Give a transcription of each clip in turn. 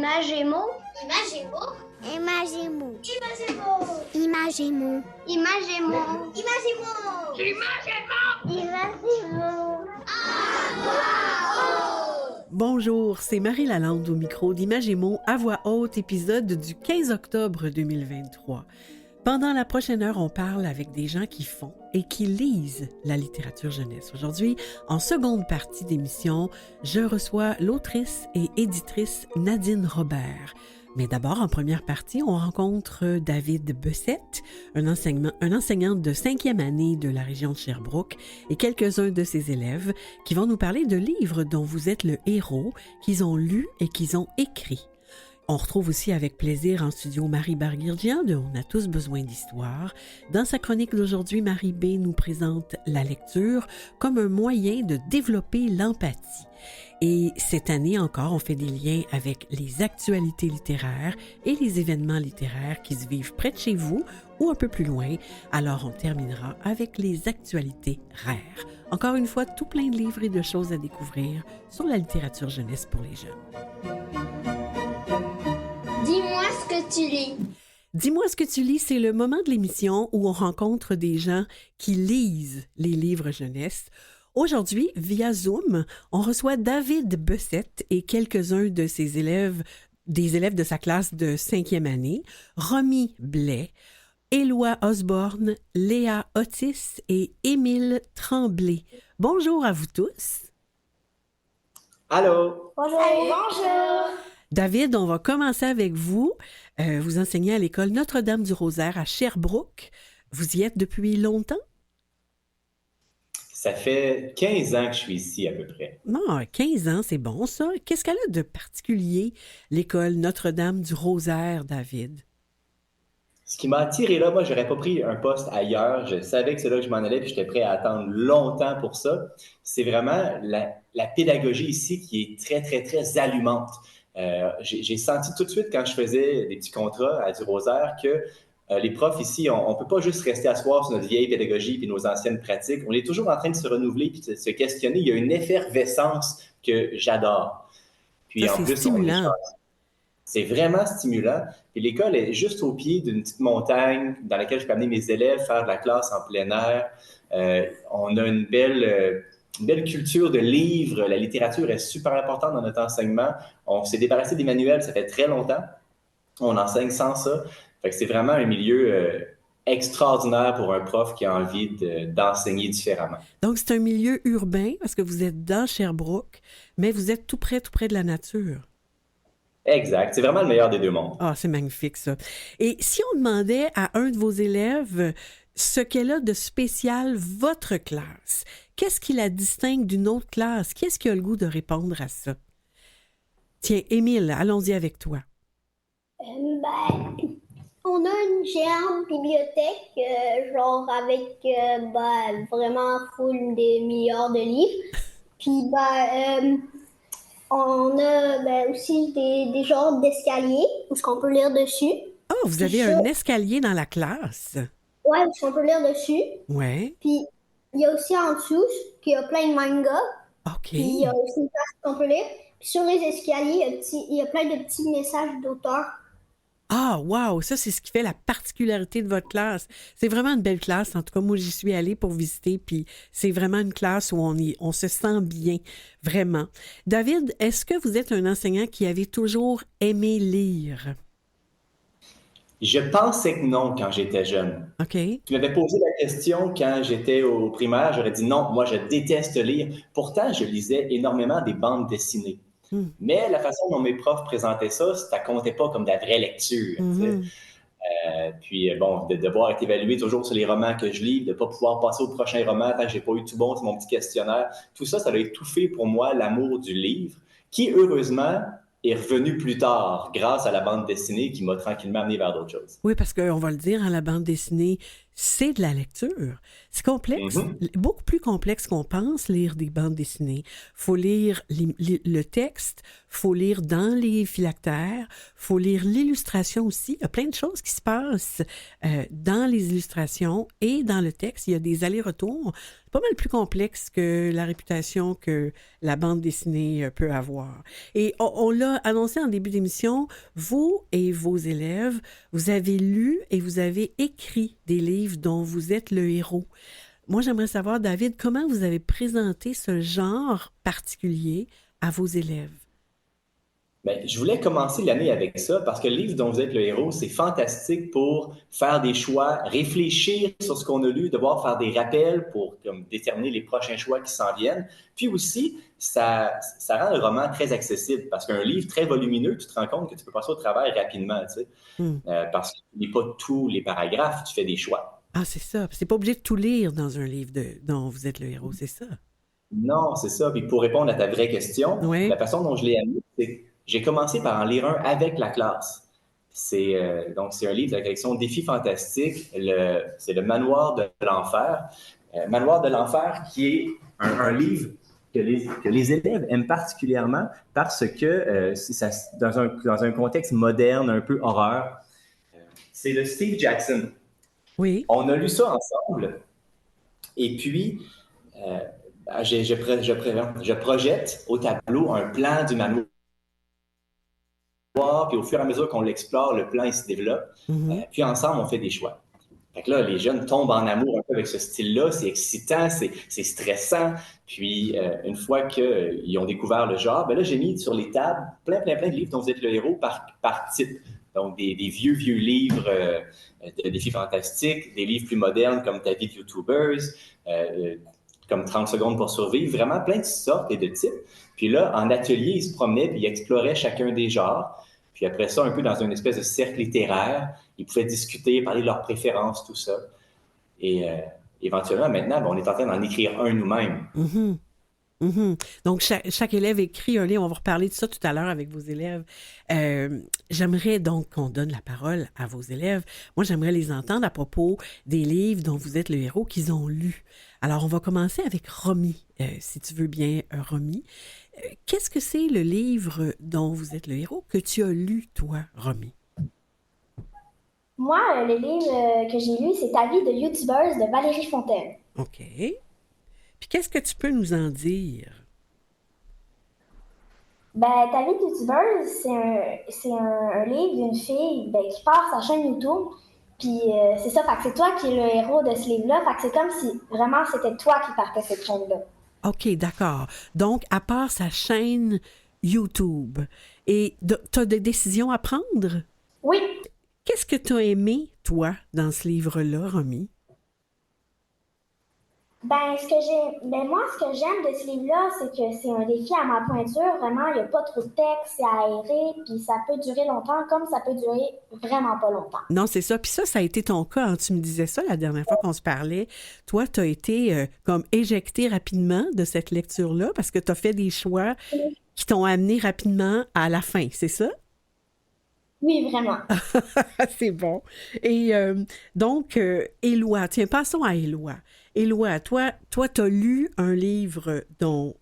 Imagemo. Imagemo. Imagemo. Imagemo. Imagemo. Imagemo. Imagemo. Imagemo. Bonjour, c'est Marie Lalande au micro d'Imagemo à voix haute, épisode du 15 octobre 2023. Pendant la prochaine heure, on parle avec des gens qui font et qui lisent la littérature jeunesse. Aujourd'hui, en seconde partie d'émission, je reçois l'autrice et éditrice Nadine Robert. Mais d'abord, en première partie, on rencontre David Bessette, un enseignant de 5e année de la région de Sherbrooke, et quelques-uns de ses élèves qui vont nous parler de livres dont vous êtes le héros, qu'ils ont lus et qu'ils ont écrits. On retrouve aussi avec plaisir en studio Marie Barguirgian de On a tous besoin d'histoire. Dans sa chronique d'aujourd'hui, Marie B nous présente la lecture comme un moyen de développer l'empathie. Et cette année encore, on fait des liens avec les actualités littéraires et les événements littéraires qui se vivent près de chez vous ou un peu plus loin. Alors on terminera avec les actualités rares. Encore une fois, tout plein de livres et de choses à découvrir sur la littérature jeunesse pour les jeunes. Dis-moi ce que tu lis. Dis-moi ce que tu lis, c'est le moment de l'émission où on rencontre des gens qui lisent les livres jeunesse. Aujourd'hui, via Zoom, on reçoit David Bessette et quelques-uns de ses élèves, des élèves de sa classe de 5e année, Romy Blais, Éloi Osborne, Léa Otis et Émile Tremblay. Bonjour à vous tous. Allô? Bonjour. Bonjour. David, on va commencer avec vous. Vous enseignez à l'école Notre-Dame-du-Rosaire à Sherbrooke. Vous y êtes depuis longtemps? Ça fait 15 ans que je suis ici à peu près. Non, 15 ans, c'est bon ça. Qu'est-ce qu'elle a de particulier, l'école Notre-Dame-du-Rosaire, David? Ce qui m'a attiré là, moi, j'aurais pas pris un poste ailleurs. Je savais que c'est là que je m'en allais, puis j'étais prêt à attendre longtemps pour ça. C'est vraiment la pédagogie ici qui est très, très, très allumante. J'ai senti tout de suite quand je faisais des petits contrats à du Rosaire que les profs ici, on peut pas juste rester asseoir sur notre vieille pédagogie puis nos anciennes pratiques. On est toujours en train de se renouveler puis de se questionner. Il y a une effervescence que j'adore. Puis Ça, en c'est plus, stimulant. c'est vraiment stimulant. Puis l'école est juste au pied d'une petite montagne dans laquelle je peux amener mes élèves faire de la classe en plein air. On a une belle culture de livres. La littérature est super importante dans notre enseignement. On s'est débarrassé des manuels, ça fait très longtemps. On enseigne sans ça. Fait que c'est vraiment un milieu extraordinaire pour un prof qui a envie d'enseigner différemment. Donc, c'est un milieu urbain parce que vous êtes dans Sherbrooke, mais vous êtes tout près de la nature. Exact. C'est vraiment le meilleur des deux mondes. Ah, c'est magnifique ça. Et si on demandait à un de vos élèves ce qu'elle a de spécial votre classe, qu'est-ce qui la distingue d'une autre classe? Qui est-ce qui a le goût de répondre à ça? Tiens, Émile, allons-y avec toi. On a une géante bibliothèque, genre avec vraiment full des milliards de livres. Puis on a aussi des genres d'escaliers où ce qu'on peut lire dessus. Ah, vous avez un escalier dans la classe? Ouais, où ce qu'on peut lire dessus. Ouais. Puis il y a aussi en dessous qu'il y a plein de mangas. OK. Puis il y a aussi une place qu'on peut lire. Puis sur les escaliers, il y a plein de petits messages d'auteurs. Ah, wow! Ça, c'est ce qui fait la particularité de votre classe. C'est vraiment une belle classe. En tout cas, moi, j'y suis allée pour visiter, puis c'est vraiment une classe où on se sent bien, vraiment. David, est-ce que vous êtes un enseignant qui avait toujours aimé lire? Je pensais que non quand j'étais jeune. OK. Tu m'avais posé la question quand j'étais au primaire, j'aurais dit non, moi je déteste lire. Pourtant, je lisais énormément des bandes dessinées. Mais la façon dont mes profs présentaient ça, ça comptait pas comme de la vraie lecture. Puis bon, de devoir être évalué toujours sur les romans que je lis, de pas pouvoir passer au prochain roman tant que j'ai pas eu tout bon sur mon petit questionnaire, tout ça, ça a étouffé pour moi l'amour du livre, qui heureusement est revenu plus tard grâce à la bande dessinée qui m'a tranquillement amené vers d'autres choses. Oui, parce qu'on va le dire, hein, la bande dessinée, c'est de la lecture. C'est complexe, beaucoup plus complexe qu'on pense, lire des bandes dessinées. Il faut lire le texte, il faut lire dans les phylactères, il faut lire l'illustration aussi. Il y a plein de choses qui se passent dans les illustrations et dans le texte. Il y a des allers-retours. C'est pas mal plus complexe que la réputation que la bande dessinée peut avoir. Et on l'a annoncé en début d'émission, vous et vos élèves, vous avez lu et vous avez écrit des livres dont vous êtes le héros. Moi, j'aimerais savoir, David, comment vous avez présenté ce genre particulier à vos élèves? Bien, je voulais commencer l'année avec ça parce que le livre dont vous êtes le héros, c'est fantastique pour faire des choix, réfléchir sur ce qu'on a lu, devoir faire des rappels pour déterminer les prochains choix qui s'en viennent. Puis aussi, ça rend le roman très accessible parce qu'un livre très volumineux, tu te rends compte que tu peux passer au travail rapidement, tu sais, parce qu'il n'y a pas tous les paragraphes, tu fais des choix. Ah, c'est ça. C'est pas obligé de tout lire dans un livre dont vous êtes le héros, c'est ça? Non, c'est ça. Puis pour répondre à ta vraie question, la façon dont je l'ai amené, c'est j'ai commencé par en lire un avec la classe. Donc, c'est un livre de la collection Défis fantastiques. C'est le Manoir de l'enfer. Manoir de l'enfer qui est un livre que les élèves aiment particulièrement parce que dans un contexte moderne, un peu horreur, c'est de Steve Jackson. Oui. On a lu ça ensemble. Et puis, je projette au tableau un plan du manoir. Puis au fur et à mesure qu'on l'explore, le plan il se développe. Puis ensemble, on fait des choix. Fait que là, les jeunes tombent en amour un peu avec ce style-là. C'est excitant, c'est stressant. Puis une fois qu'ils ont découvert le genre, ben là, j'ai mis sur les tables plein de livres dont vous êtes le héros par type. Donc, des vieux livres de défis fantastiques, des livres plus modernes comme Ta vie de YouTubers, comme 30 secondes pour survivre, vraiment plein de sortes et de types. Puis là, en atelier, ils se promenaient puis ils exploraient chacun des genres. Puis après ça, un peu dans une espèce de cercle littéraire, ils pouvaient discuter, parler de leurs préférences, tout ça. Et éventuellement, maintenant, on est en train d'en écrire un nous-mêmes. Donc, chaque élève écrit un livre. On va reparler de ça tout à l'heure avec vos élèves. J'aimerais donc qu'on donne la parole à vos élèves. Moi, j'aimerais les entendre à propos des livres dont vous êtes le héros qu'ils ont lus. Alors, on va commencer avec Romy, si tu veux bien, Romy. Qu'est-ce que c'est le livre dont vous êtes le héros que tu as lu, toi, Romy? Moi, le livre que j'ai lu, c'est Ta vie de YouTubers de Valérie Fontaine. OK. Puis qu'est-ce que tu peux nous en dire? Ben, Ta vie de YouTubers, c'est un livre d'une fille qui part sa chaîne YouTube. Puis c'est ça, fait que c'est toi qui es le héros de ce livre-là. Fait que c'est comme si vraiment c'était toi qui partais cette chaîne-là. OK, d'accord. Donc, à part sa chaîne YouTube, et tu as des décisions à prendre? Oui. Qu'est-ce que tu as aimé, toi, dans ce livre-là, Romy? Moi, ce que j'aime de ce livre-là, c'est que c'est un défi à ma pointure. Vraiment, il n'y a pas trop de texte, c'est aéré, puis ça peut durer longtemps comme ça peut durer vraiment pas longtemps. Non, c'est ça. Puis ça a été ton cas. Hein. Tu me disais ça la dernière fois qu'on se parlait. Toi, tu as été comme éjecté rapidement de cette lecture-là parce que tu as fait des choix qui t'ont amené rapidement à la fin, c'est ça? Oui, vraiment. C'est bon. Et donc, Éloi, tiens, passons à Éloi. Éloi, toi, tu as lu un livre dont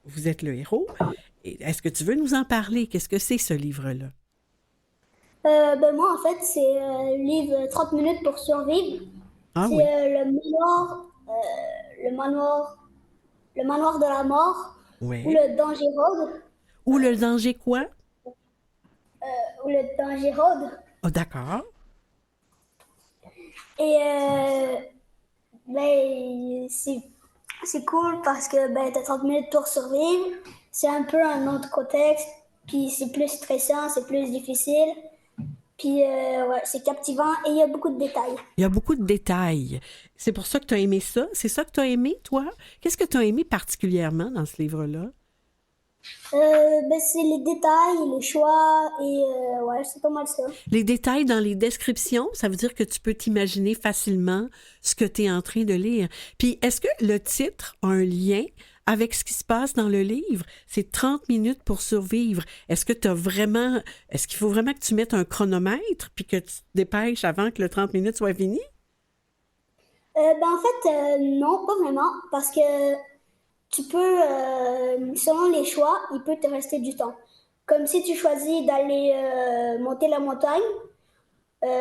vous êtes le héros. Est-ce que tu veux nous en parler? Qu'est-ce que c'est, ce livre-là? Moi, en fait, c'est le livre 30 minutes pour survivre. Ah, c'est oui. le manoir de la mort, Ouais. ou le danger rôde. Ou le danger quoi? Ou le danger rôde. Oh, d'accord. Et c'est cool parce que t'as 30 minutes pour survivre. C'est un peu un autre contexte. Puis c'est plus stressant, c'est plus difficile. Puis c'est captivant et il y a beaucoup de détails. Il y a beaucoup de détails. C'est pour ça que tu as aimé ça? C'est ça que tu as aimé, toi? Qu'est-ce que tu as aimé particulièrement dans ce livre-là? C'est les détails, les choix et c'est pas mal ça. Les détails dans les descriptions, ça veut dire que tu peux t'imaginer facilement ce que tu es en train de lire. Puis, est-ce que le titre a un lien avec ce qui se passe dans le livre? C'est 30 minutes pour survivre. Est-ce qu'il faut vraiment que tu mettes un chronomètre puis que tu te dépêches avant que le 30 minutes soit fini? En fait, non, pas vraiment, parce que tu peux, selon les choix, il peut te rester du temps. Comme si tu choisis d'aller monter la montagne,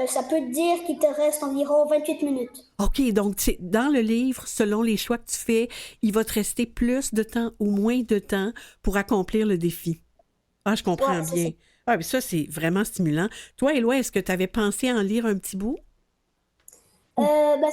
ça peut te dire qu'il te reste environ 28 minutes. OK, donc dans le livre, selon les choix que tu fais, il va te rester plus de temps ou moins de temps pour accomplir le défi. Ah, je comprends Ouais, c'est bien. ça. Ah, mais ça, c'est vraiment stimulant. Toi, Éloi, est-ce que tu avais pensé à en lire un petit bout? Ça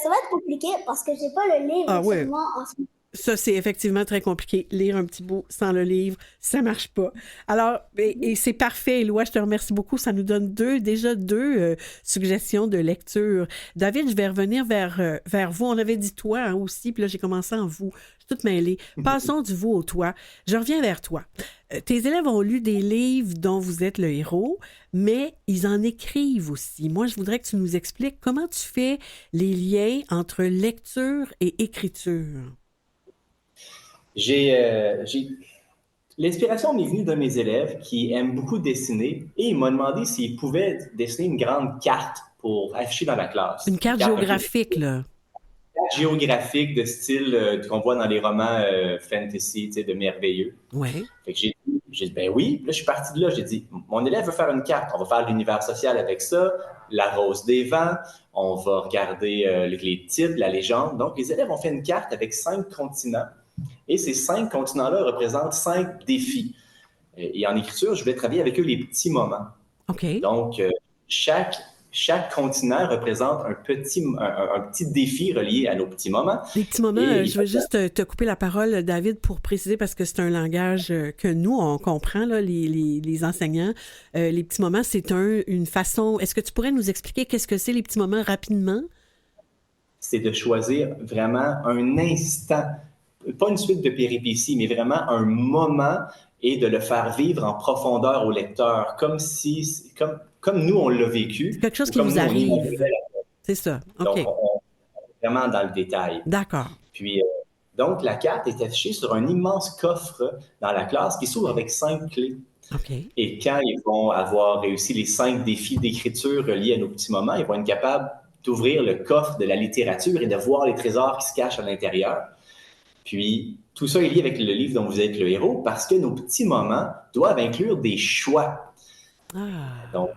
va être compliqué parce que j'ai pas le Ah livre ouais. sur moi en ce moment. Ça, c'est effectivement très compliqué. Lire un petit bout sans le livre, ça marche pas. Alors, et c'est parfait, Éloi, je te remercie beaucoup. Ça nous donne déjà deux suggestions de lecture. David, je vais revenir vers vous. On avait dit toi hein, aussi, puis là, j'ai commencé en vous. Je suis toute mêlée. Passons du vous au toi. Je reviens vers toi. Tes élèves ont lu des livres dont vous êtes le héros, mais ils en écrivent aussi. Moi, je voudrais que tu nous expliques comment tu fais les liens entre lecture et écriture. L'inspiration m'est venue d'un de mes élèves qui aime beaucoup dessiner et il m'a demandé s'il pouvait dessiner une grande carte pour afficher dans la classe. Une carte géographique, là. Géographique de style qu'on voit dans les romans fantasy, tu sais, de merveilleux. Oui. Fait que j'ai dit, ben oui. Puis là, je suis parti de là. J'ai dit, mon élève veut faire une carte. On va faire l'univers social avec ça, la rose des vents. On va regarder les titres, la légende. Donc, les élèves ont fait une carte avec 5 continents. Et ces 5 continents-là représentent 5 défis. Et en écriture, je voulais travailler avec eux les petits moments. OK. Donc, chaque continent représente un petit défi relié à nos petits moments. Les petits moments, je veux juste te couper la parole, David, pour préciser, parce que c'est un langage que nous, on comprend, là, les enseignants. Les petits moments, c'est une façon... Est-ce que tu pourrais nous expliquer qu'est-ce que c'est les petits moments rapidement? C'est de choisir vraiment un instant, pas une suite de péripéties, mais vraiment un moment et de le faire vivre en profondeur au lecteur, comme nous, on l'a vécu. Quelque chose qui nous arrive. C'est ça, OK. Donc, on est vraiment dans le détail. D'accord. Puis, donc, la carte est affichée sur un immense coffre dans la classe qui s'ouvre avec 5 clés. OK. Et quand ils vont avoir réussi les 5 défis d'écriture reliés à nos petits moments, ils vont être capables d'ouvrir le coffre de la littérature et de voir les trésors qui se cachent à l'intérieur. Puis, tout ça est lié avec le livre dont vous êtes le héros parce que nos petits moments doivent inclure des choix. Donc,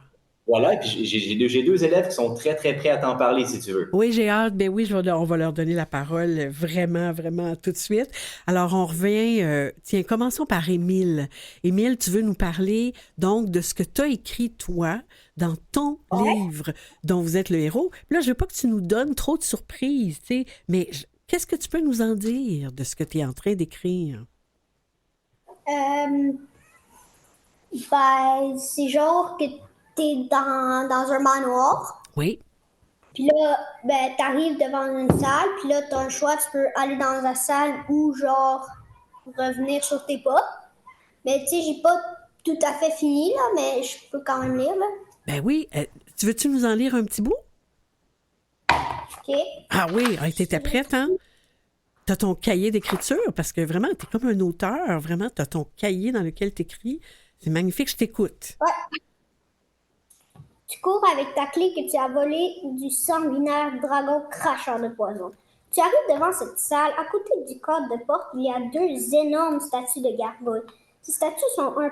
voilà. Et puis, j'ai 2 élèves qui sont très, très prêts à t'en parler, si tu veux. Oui, j'ai hâte. Ben oui, on va leur donner la parole vraiment, vraiment tout de suite. Alors, on revient... tiens, commençons par Émile. Émile, tu veux nous parler, donc, de ce que tu as écrit, toi, dans ton livre dont vous êtes le héros. Puis là, je veux pas que tu nous donnes trop de surprises, tu sais, mais... Qu'est-ce que tu peux nous en dire de ce que tu es en train d'écrire? C'est genre que t'es dans un manoir. Oui. Puis là, t'arrives devant une salle, puis là, t'as un choix, tu peux aller dans la salle ou genre revenir sur tes pas. Mais tu sais, j'ai pas tout à fait fini, là, mais je peux quand même lire, là. Ben oui. Tu veux-tu nous en lire un petit bout? OK. Ah oui, t'étais prête, hein? T'as ton cahier d'écriture, parce que vraiment, t'es comme un auteur, vraiment, t'as ton cahier dans lequel t'écris. C'est magnifique, je t'écoute. Ouais. Tu cours avec ta clé que tu as volée du sanguinaire dragon cracheur de poison. Tu arrives devant cette salle. À côté du cadre de porte, il y a 2 énormes statues de gargoyles. Ces statues sont un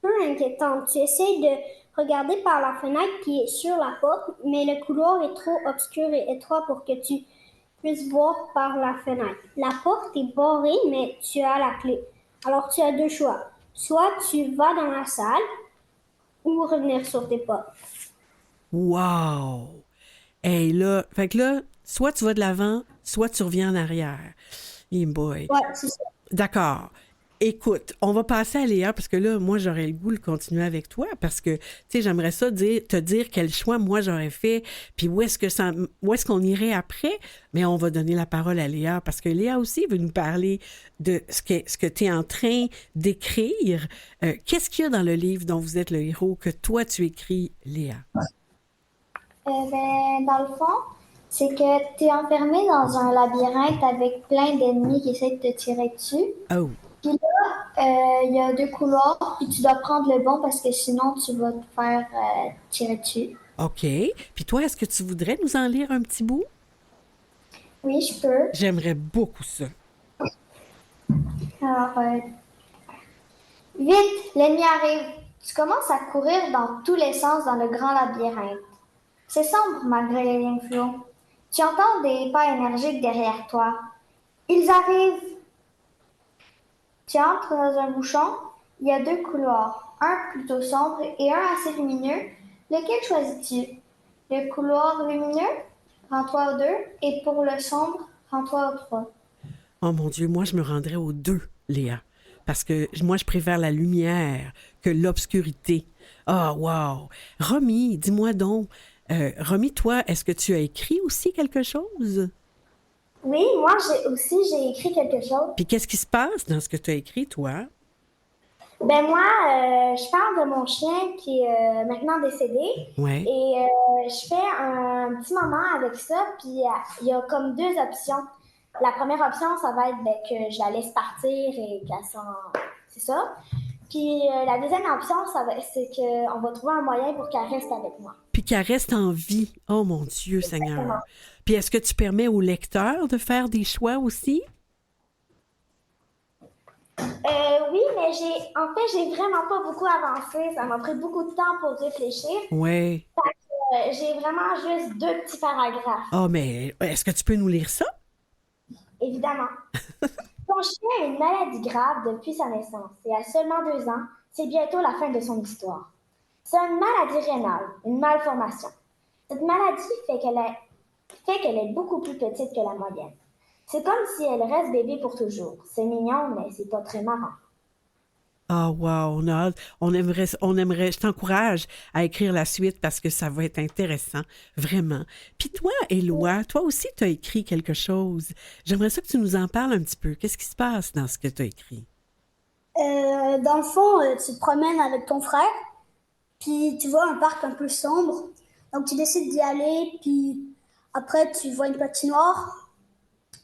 peu inquiétantes. Tu essaies de regarder par la fenêtre qui est sur la porte, mais le couloir est trop obscur et étroit pour que tu puisses voir par la fenêtre. La porte est barrée, mais tu as la clé. Alors tu as 2 choix. Soit tu vas dans la salle ou revenir sur tes pas. Wow! Hey, là, fait que là, soit tu vas de l'avant, soit tu reviens en arrière. Hey boy. Ouais, c'est ça. D'accord. Écoute, on va passer à Léa, parce que là, moi, j'aurais le goût de continuer avec toi, parce que, tu sais, j'aimerais ça te dire quel choix moi j'aurais fait, puis où est-ce qu'on irait après, mais on va donner la parole à Léa, parce que Léa aussi veut nous parler de ce que tu es en train d'écrire. Qu'est-ce qu'il y a dans le livre dont vous êtes le héros que toi, tu écris, Léa? Dans le fond, c'est que tu es enfermé dans un labyrinthe avec plein d'ennemis qui essaient de te tirer dessus. Oh! Puis là, il y a 2 couloirs, puis tu dois prendre le bon parce que sinon, tu vas te faire tirer dessus. OK. Puis toi, est-ce que tu voudrais nous en lire un petit bout? Oui, je peux. J'aimerais beaucoup ça. Alors, vite, l'ennemi arrive. Tu commences à courir dans tous les sens dans le grand labyrinthe. C'est sombre malgré les lignes floues. Tu entends des pas énergiques derrière toi. Ils arrivent. Tu entres dans un bouchon. Il y a 2 couloirs, un plutôt sombre et un assez lumineux. Lequel choisis-tu? Le couloir lumineux, rends-toi au 2, et pour le sombre, rends-toi au 3. Oh mon Dieu, moi, je me rendrais aux 2, Léa. Parce que moi, je préfère la lumière que l'obscurité. Ah, wow! Romy, dis-moi donc, Romy, toi, est-ce que tu as écrit aussi quelque chose? Oui, moi j'ai écrit quelque chose. Puis qu'est-ce qui se passe dans ce que tu as écrit, toi? Ben moi, je parle de mon chien qui est maintenant décédé Ouais. et je fais un petit moment avec ça, puis il y a comme 2 options. La première option, ça va être que je la laisse partir et qu'elle s'en... C'est ça. Puis la deuxième option, c'est qu'on va trouver un moyen pour qu'elle reste avec moi. Puis qu'elle reste en vie. Oh mon Dieu, Seigneur. Exactement. Puis est-ce que tu permets au lecteur de faire des choix aussi? Oui, mais j'ai vraiment pas beaucoup avancé. Ça m'a pris beaucoup de temps pour réfléchir. Ouais. J'ai vraiment juste 2 petits paragraphes. Ah, mais est-ce que tu peux nous lire ça? Évidemment. Ton chien a une maladie grave depuis sa naissance et à seulement 2 ans, c'est bientôt la fin de son histoire. C'est une maladie rénale, une malformation. Cette maladie fait qu'elle est beaucoup plus petite que la moyenne. C'est comme si elle reste bébé pour toujours. C'est mignon, mais c'est pas très marrant. Ah, wow, on a hâte. On aimerait, je t'encourage à écrire la suite parce que ça va être intéressant, vraiment. Puis toi, Éloi, toi aussi, tu as écrit quelque chose. J'aimerais ça que tu nous en parles un petit peu. Qu'est-ce qui se passe dans ce que tu as écrit? Dans le fond, tu te promènes avec ton frère, puis tu vois un parc un peu sombre. Donc tu décides d'y aller, puis après tu vois une patinoire.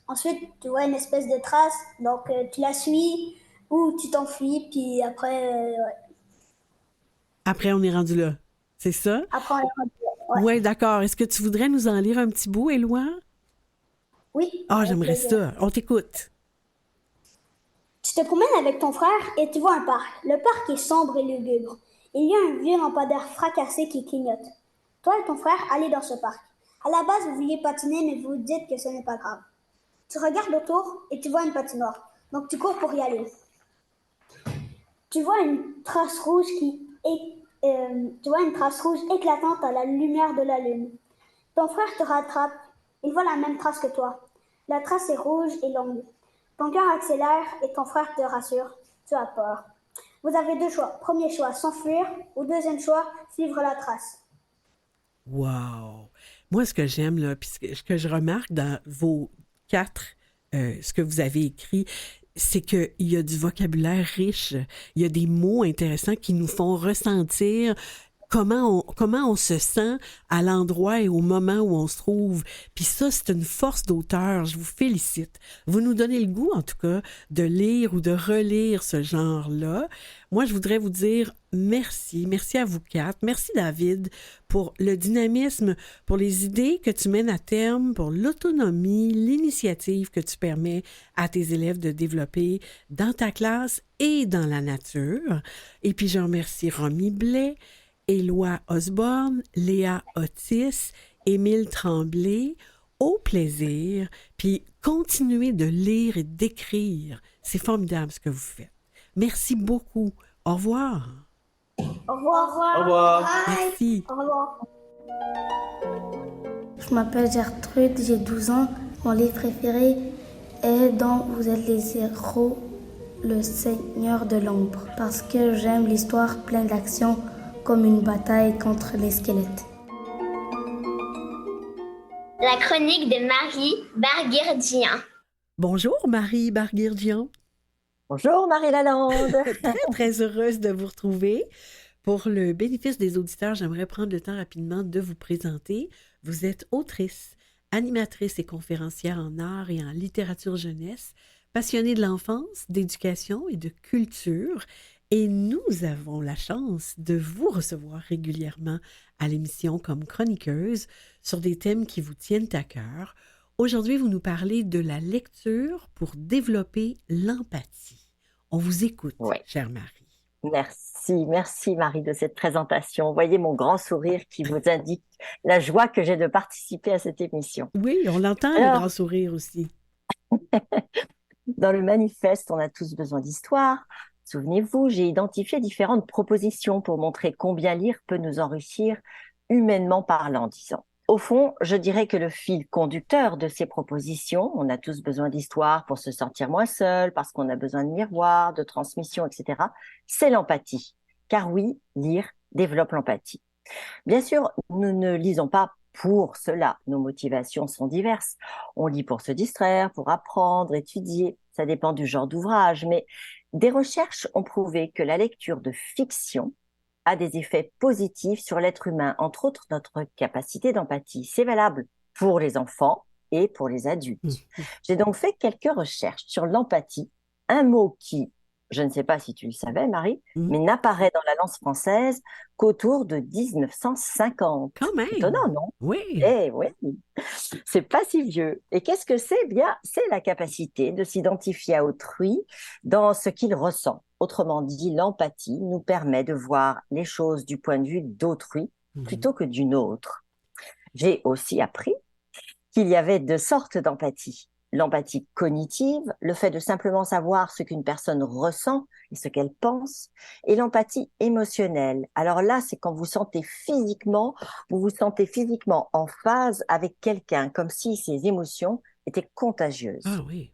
Ensuite, tu vois une espèce de trace, donc tu la suis ou tu t'enfuis, puis après, Après, on est rendu là. C'est ça? après on est rendu là. Ouais. Ouais, d'accord. Est-ce que tu voudrais nous en lire un petit bout, Éloi? Oui. Ah, avec j'aimerais plaisir. ça. On t'écoute. Tu te promènes avec ton frère et tu vois un parc. Le parc est sombre et lugubre. Il y a un vieux lampadaire fracassé qui clignote. Toi et ton frère allez dans ce parc. À la base, vous vouliez patiner, mais vous vous dites que ce n'est pas grave. Tu regardes autour et tu vois une patinoire. Donc tu cours pour y aller. Tu vois une trace rouge tu vois une trace rouge éclatante à la lumière de la lune. Ton frère te rattrape. Il voit la même trace que toi. La trace est rouge et longue. Ton cœur accélère et ton frère te rassure. Tu as peur. Vous avez 2 choix. Premier choix, s'enfuir. Ou deuxième choix, suivre la trace. Wow! Moi, ce que j'aime, là, puis ce que je remarque dans vos 4, ce que vous avez écrit, c'est qu'il y a du vocabulaire riche, il y a des mots intéressants qui nous font ressentir comment on se sent à l'endroit et au moment où on se trouve. Puis ça, c'est une force d'auteur. Je vous félicite. Vous nous donnez le goût, en tout cas, de lire ou de relire ce genre-là. Moi, je voudrais vous dire merci. Merci à vous 4. Merci, David, pour le dynamisme, pour les idées que tu mènes à terme, pour l'autonomie, l'initiative que tu permets à tes élèves de développer dans ta classe et dans la nature. Et puis, je remercie Romy Blais, Éloi Osborne, Léa Otis, Émile Tremblay, au plaisir, puis continuez de lire et d'écrire. C'est formidable ce que vous faites. Merci beaucoup. Au revoir. Au revoir. Au revoir. Merci. Au revoir. Je m'appelle Gertrude, j'ai 12 ans. Mon livre préféré est Dont vous êtes les héros, le Seigneur de l'ombre, parce que j'aime l'histoire pleine d'action comme une bataille contre les squelettes. La chronique de Marie Barguirdian. Bonjour, Marie Barguirdian. Bonjour Marie Lalande. Très, très heureuse de vous retrouver. Pour le bénéfice des auditeurs, j'aimerais prendre le temps rapidement de vous présenter. Vous êtes autrice, animatrice et conférencière en art et en littérature jeunesse, passionnée de l'enfance, d'éducation et de culture. Et nous avons la chance de vous recevoir régulièrement à l'émission comme chroniqueuse sur des thèmes qui vous tiennent à cœur. Aujourd'hui, vous nous parlez de la lecture pour développer l'empathie. On vous écoute, Oui. chère Marie. Merci Marie de cette présentation. Vous voyez mon grand sourire qui vous indique la joie que j'ai de participer à cette émission. Oui, on l'entend, le Alors, grand sourire aussi. dans le manifeste, on a tous besoin d'histoire. Souvenez-vous, j'ai identifié différentes propositions pour montrer combien lire peut nous enrichir humainement parlant, disons. Au fond, je dirais que le fil conducteur de ces propositions, on a tous besoin d'histoire pour se sentir moins seul, parce qu'on a besoin de miroir, de transmission, etc., c'est l'empathie. Car oui, lire développe l'empathie. Bien sûr, nous ne lisons pas pour cela. Nos motivations sont diverses. On lit pour se distraire, pour apprendre, étudier. Ça dépend du genre d'ouvrage. Mais des recherches ont prouvé que la lecture de fiction a des effets positifs sur l'être humain, entre autres notre capacité d'empathie. C'est valable pour les enfants et pour les adultes. J'ai donc fait quelques recherches sur l'empathie, un mot qui, je ne sais pas si tu le savais, Marie, mais n'apparaît dans la langue française qu'autour de 1950. Quand même! Étonnant, non? Oui! Eh oui, c'est pas si vieux. Et qu'est-ce que c'est? Bien, c'est la capacité de s'identifier à autrui dans ce qu'il ressent. Autrement dit, l'empathie nous permet de voir les choses du point de vue d'autrui plutôt que d'une autre. J'ai aussi appris qu'il y avait deux sortes d'empathie. L'empathie cognitive, le fait de simplement savoir ce qu'une personne ressent et ce qu'elle pense, et l'empathie émotionnelle. Alors là, c'est quand vous vous sentez physiquement en phase avec quelqu'un, comme si ses émotions étaient contagieuses. Ah oui.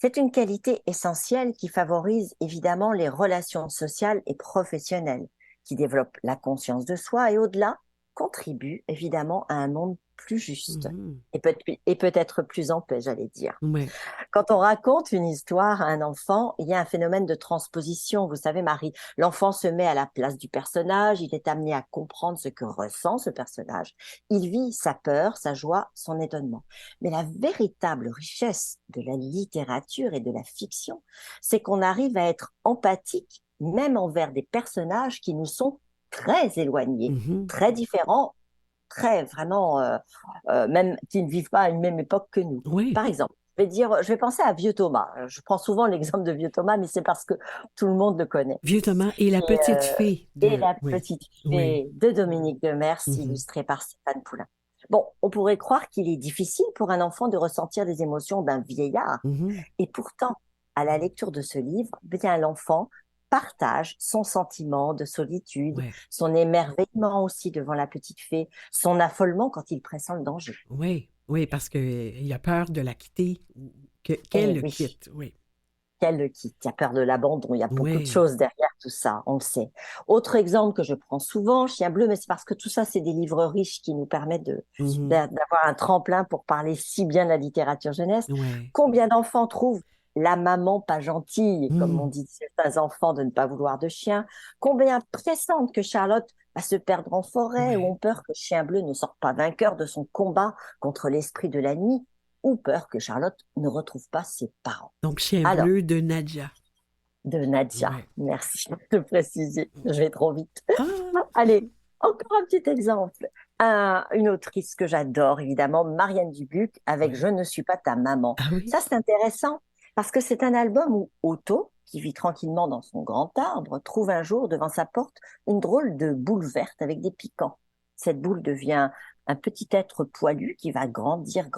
C'est une qualité essentielle qui favorise évidemment les relations sociales et professionnelles, qui développe la conscience de soi et au-delà, contribue évidemment à un monde plus juste et peut-être plus en paix, j'allais dire. Ouais. Quand on raconte une histoire à un enfant, il y a un phénomène de transposition. Vous savez, Marie, l'enfant se met à la place du personnage, il est amené à comprendre ce que ressent ce personnage. Il vit sa peur, sa joie, son étonnement. Mais la véritable richesse de la littérature et de la fiction, c'est qu'on arrive à être empathique même envers des personnages qui nous sont très éloignés, très différents, très vraiment, même qui ne vivent pas à une même époque que nous. Oui. Par exemple, je vais penser à Vieux Thomas. Je prends souvent l'exemple de Vieux Thomas, mais c'est parce que tout le monde le connaît. Vieux Thomas et la petite fée. Petite fée de Dominique Demers, illustrée par Stéphane Poulain. Bon, on pourrait croire qu'il est difficile pour un enfant de ressentir les émotions d'un vieillard. Et pourtant, à la lecture de ce livre, bien l'enfant partage son sentiment de solitude, son émerveillement aussi devant la petite fée, son affolement quand il pressent le danger. Oui, parce qu'il a peur de la quitter, qu'elle le quitte. Oui. Qu'elle le quitte. Il y a peur de l'abandon, il y a beaucoup de choses derrière tout ça, on le sait. Autre exemple que je prends souvent, Chien bleu, mais c'est parce que tout ça, c'est des livres riches qui nous permettent d'avoir un tremplin pour parler si bien de la littérature jeunesse. Combien d'enfants trouvent la maman pas gentille, comme on dit de certains enfants de ne pas vouloir de chien? Combien pressentent que Charlotte va se perdre en forêt ou ont peur que Chien bleu ne sorte pas vainqueur de son combat contre l'esprit de la nuit ou peur que Charlotte ne retrouve pas ses parents. Donc, Chien bleu de Nadia. De Nadia, merci de préciser, je vais trop vite. Allez, encore un petit exemple. Une autrice que j'adore, évidemment, Marianne Dubuc, avec Je ne suis pas ta maman. Ça, c'est intéressant. Parce que c'est un album où Otto, qui vit tranquillement dans son grand arbre, trouve un jour devant sa porte une drôle de boule verte avec des piquants. Cette boule devient un petit être poilu qui va grandir,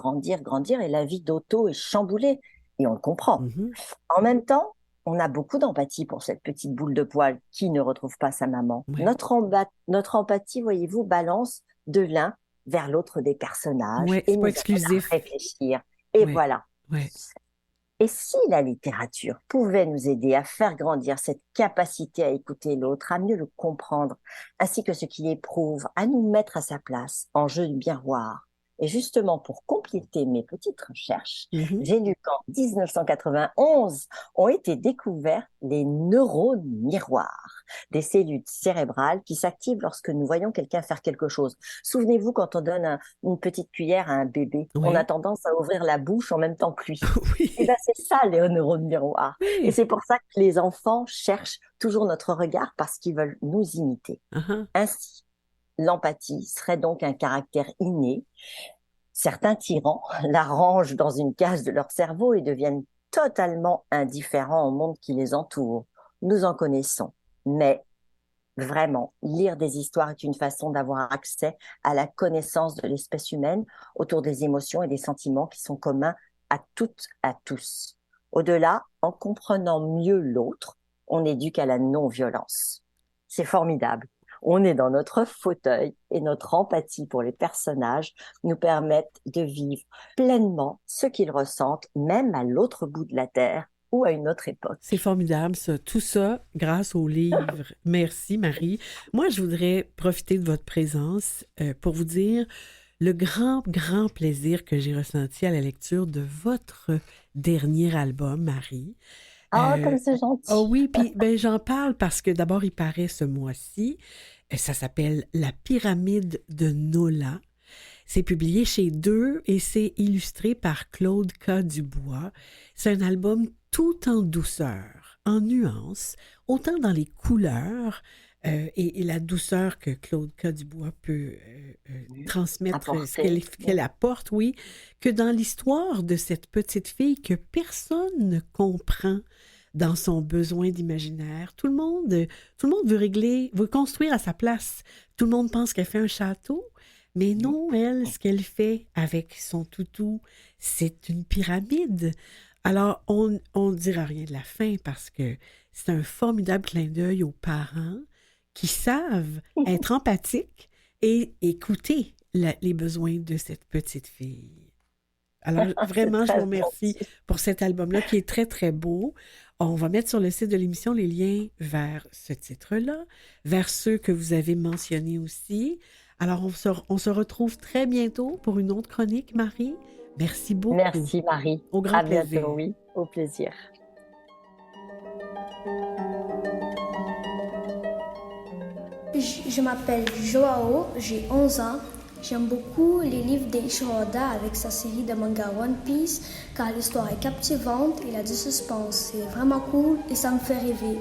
et la vie d'Otto est chamboulée. Et on le comprend. En même temps, on a beaucoup d'empathie pour cette petite boule de poil qui ne retrouve pas sa maman. Notre empathie, voyez-vous, balance de l'un vers l'autre des personnages. C'est pas exclusif. Réfléchir. Et voilà. Et si la littérature pouvait nous aider à faire grandir cette capacité à écouter l'autre, à mieux le comprendre, ainsi que ce qu'il éprouve, à nous mettre à sa place, en jeu de miroir. Et justement, pour compléter mes petites recherches, j'ai lu qu'en 1991 ont été découverts les neurones miroirs, des cellules cérébrales qui s'activent lorsque nous voyons quelqu'un faire quelque chose. Souvenez-vous, quand on donne une petite cuillère à un bébé, on a tendance à ouvrir la bouche en même temps que lui. Et ben, c'est ça, les neurones miroirs. Et c'est pour ça que les enfants cherchent toujours notre regard parce qu'ils veulent nous imiter. Ainsi, l'empathie serait donc un caractère inné Certains tyrans la rangent dans une case de leur cerveau et deviennent totalement indifférents au monde qui les entoure. Nous en connaissons, mais vraiment, lire des histoires est une façon d'avoir accès à la connaissance de l'espèce humaine autour des émotions et des sentiments qui sont communs à toutes, à tous. Au-delà, en comprenant mieux l'autre, on éduque à la non-violence. C'est formidable. On est dans notre fauteuil et notre empathie pour les personnages nous permettent de vivre pleinement ce qu'ils ressentent, même à l'autre bout de la Terre ou à une autre époque. C'est formidable, ça. Tout ça grâce au livre. Merci, Marie. Moi, je voudrais profiter de votre présence pour vous dire le grand, grand plaisir que j'ai ressenti à la lecture de votre dernier album, Marie. Comme c'est gentil. Oh oui, puis j'en parle parce que d'abord, il paraît ce mois-ci. Ça s'appelle La pyramide de Nola. C'est publié chez Deux et c'est illustré par Claude K. Dubois. C'est un album tout en douceur, en nuances, autant dans les couleurs et la douceur que Claude K. Dubois peut transmettre, qu'elle apporte, oui, que dans l'histoire de cette petite fille que personne ne comprend dans son besoin d'imaginaire. Tout le monde veut construire à sa place. Tout le monde pense qu'elle fait un château, mais non, elle, ce qu'elle fait avec son toutou, c'est une pyramide. Alors, on ne dira rien de la fin parce que c'est un formidable clin d'œil aux parents qui savent être empathiques et écouter les besoins de cette petite fille. Alors, vraiment, je vous remercie pour cet album-là qui est très, très beau. On va mettre sur le site de l'émission les liens vers ce titre-là, vers ceux que vous avez mentionnés aussi. Alors, on se retrouve très bientôt pour une autre chronique, Marie. Merci beaucoup. Merci, Marie. Au grand plaisir. À bientôt, oui. Au plaisir. Je m'appelle Joao, j'ai 11 ans. J'aime beaucoup les livres d'Eiichiro Oda avec sa série de manga One Piece car l'histoire est captivante et il a du suspense. C'est vraiment cool et ça me fait rêver.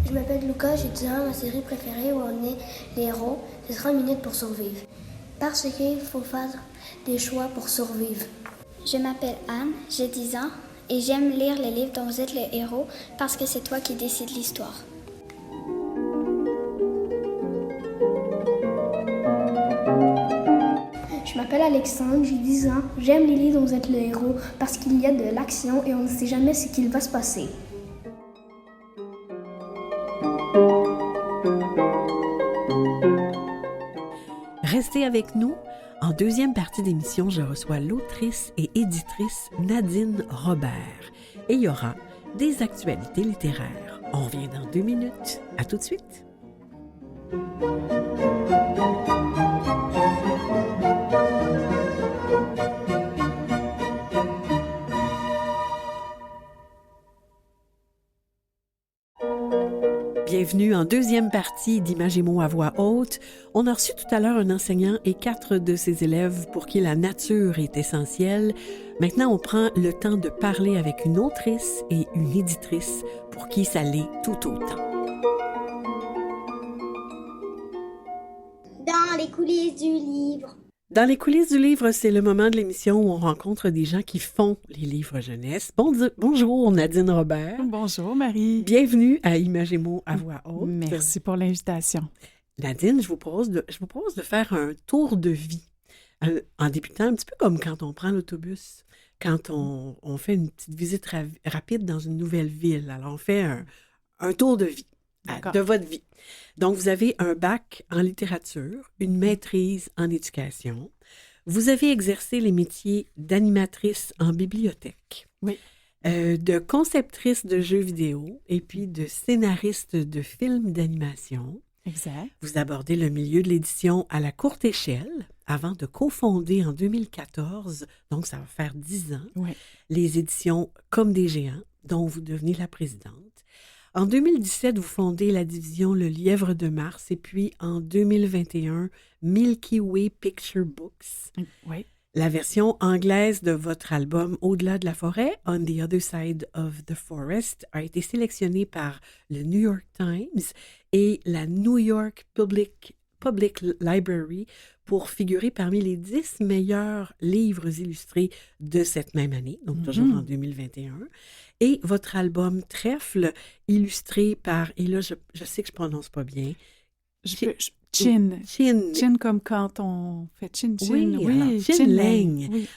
Je m'appelle Lucas, j'ai 10 ans. Ma série préférée où on est les héros, c'est 30 minutes pour survivre. Parce qu'il faut faire des choix pour survivre. Je m'appelle Anne, j'ai 10 ans et j'aime lire les livres dont vous êtes les héros parce que c'est toi qui décides l'histoire. Je m'appelle Alexandre, j'ai 10 ans. J'aime les livres dont vous êtes le héros parce qu'il y a de l'action et on ne sait jamais ce qu'il va se passer. Restez avec nous. En deuxième partie d'émission, je reçois l'autrice et éditrice Nadine Robert. Et il y aura des actualités littéraires. On revient dans 2 minutes. À tout de suite. Bienvenue en deuxième partie d'Images et mots à voix haute. On a reçu tout à l'heure un enseignant et 4 de ses élèves pour qui la nature est essentielle. Maintenant, on prend le temps de parler avec une autrice et une éditrice pour qui ça l'est tout autant. Dans les coulisses du livre. Dans les coulisses du livre, c'est le moment de l'émission où on rencontre des gens qui font les livres jeunesse. Bonjour Nadine Robert. Bonjour Marie. Bienvenue à Images et mots à voix haute. Merci pour l'invitation. Nadine, je vous propose de faire un tour de vie en débutant un petit peu comme quand on prend l'autobus, quand on fait une petite visite rapide dans une nouvelle ville. Alors, on fait un tour de vie, de votre vie. Donc, vous avez un bac en littérature, une maîtrise en éducation. Vous avez exercé les métiers d'animatrice en bibliothèque, oui, de conceptrice de jeux vidéo et puis de scénariste de films d'animation. Exact. Vous abordez le milieu de l'édition à la courte échelle avant de cofonder en 2014, donc ça va faire 10 ans, oui, les éditions Comme des géants, dont vous devenez la présidente. En 2017, vous fondez la division Le Lièvre de Mars et puis en 2021, Milky Way Picture Books. Oui. La version anglaise de votre album Au-delà de la forêt, On the Other Side of the Forest, a été sélectionnée par le New York Times et la New York Public Public Library pour figurer parmi les 10 meilleurs livres illustrés de cette même année, donc toujours en 2021. Et votre album Trèfle, illustré par, et là, je sais que je prononce pas bien. Chin. Chin comme quand on fait chin. Oui, Chin Leng. Oui.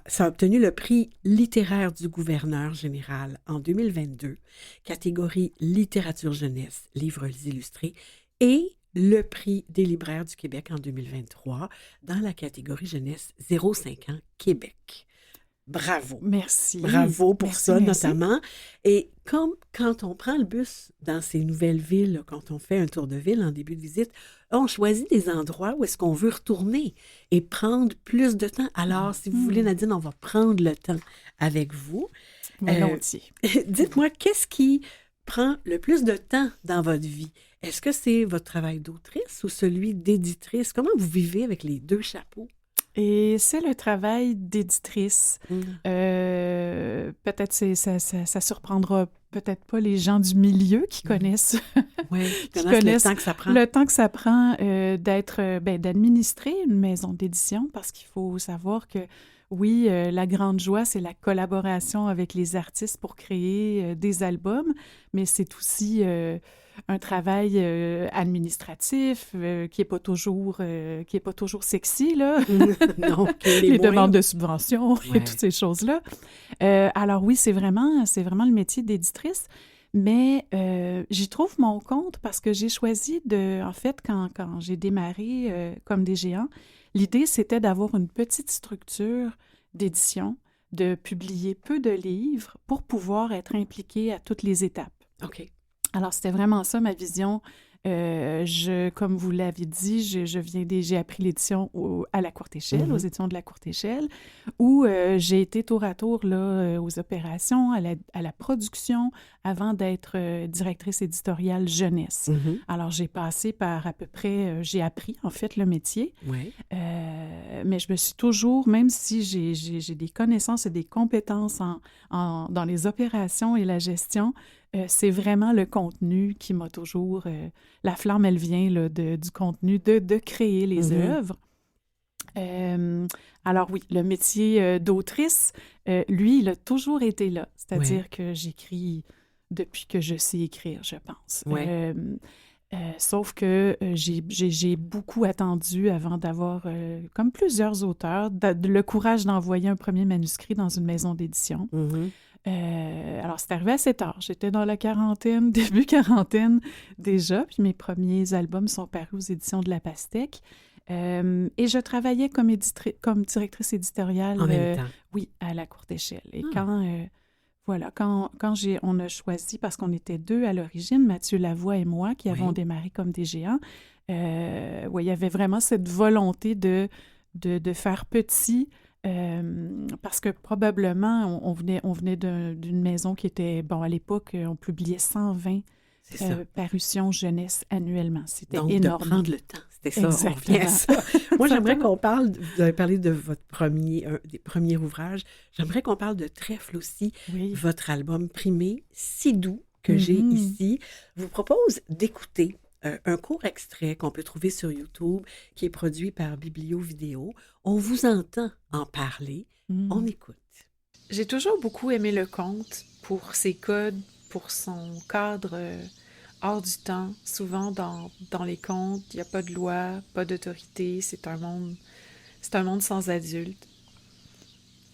Ça a obtenu le prix littéraire du gouverneur général en 2022, catégorie littérature jeunesse, livres illustrés, et le prix des libraires du Québec en 2023 dans la catégorie jeunesse 0-5 ans Québec. Bravo. Merci. Bravo pour ça, notamment. Et comme quand on prend le bus dans ces nouvelles villes, là, quand on fait un tour de ville en début de visite, on choisit des endroits où est-ce qu'on veut retourner et prendre plus de temps. Alors, si vous voulez, Nadine, on va prendre le temps avec vous. Volontiers. Dites-moi, qu'est-ce qui prend le plus de temps dans votre vie? Est-ce que c'est votre travail d'autrice ou celui d'éditrice? Comment vous vivez avec les deux chapeaux? Et c'est le travail d'éditrice. Peut-être ça surprendra peut-être pas les gens du milieu qui connaissent, qui connaissent le temps que ça prend. Le temps que ça prend d'administrer une maison d'édition, parce qu'il faut savoir que oui, la grande joie, c'est la collaboration avec les artistes pour créer des albums, mais c'est aussi un travail administratif qui est pas toujours sexy, là. Non, les demandes de subventions et toutes ces choses-là. Alors oui, c'est vraiment le métier d'éditrice, mais j'y trouve mon compte parce que j'ai choisi en fait, quand j'ai démarré comme des géants, l'idée, c'était d'avoir une petite structure d'édition, de publier peu de livres pour pouvoir être impliquée à toutes les étapes. OK. Alors, c'était vraiment ça, ma vision. Comme vous l'avez dit, j'ai appris l'édition à la courte échelle, aux éditions de la courte échelle, où j'ai été tour à tour là, aux opérations, à la production, avant d'être directrice éditoriale jeunesse. Alors, j'ai passé par à peu près, j'ai appris en fait le métier, mais je me suis toujours, même si j'ai des connaissances et des compétences dans les opérations et la gestion, c'est vraiment le contenu qui m'a toujours... la flamme, elle vient là, du contenu, de créer les œuvres. Alors oui, le métier d'autrice, lui, il a toujours été là. C'est-à-dire que j'écris depuis que je sais écrire, je pense. Sauf que j'ai beaucoup attendu avant d'avoir, comme plusieurs auteurs, le courage d'envoyer un premier manuscrit dans une maison d'édition. Alors, c'est arrivé assez tard. J'étais dans la quarantaine, début quarantaine déjà, puis mes premiers albums sont parus aux éditions de La Pastèque. Et je travaillais comme directrice éditoriale. En même temps. Oui, à la courte échelle. Et quand on a choisi, parce qu'on était deux à l'origine, Mathieu Lavoie et moi, qui avons démarré comme des géants, il y avait vraiment cette volonté de faire petit. Parce que probablement, on venait d'une maison qui était... Bon, à l'époque, on publiait 120 parutions jeunesse annuellement. C'était énorme. Donc, de prendre le temps. C'était ça, exactement. On revient à ça. Moi, j'aimerais qu'on parle... Vous avez parlé de votre des premiers ouvrages. J'aimerais qu'on parle de Trèfle aussi. Votre album primé, Si doux, que j'ai ici, vous propose d'écouter un court extrait qu'on peut trouver sur YouTube, qui est produit par Biblio Vidéo. On vous entend en parler. On écoute. J'ai toujours beaucoup aimé le conte pour ses codes, pour son cadre hors du temps. Souvent, dans les contes, il n'y a pas de loi, pas d'autorité. C'est un monde sans adultes.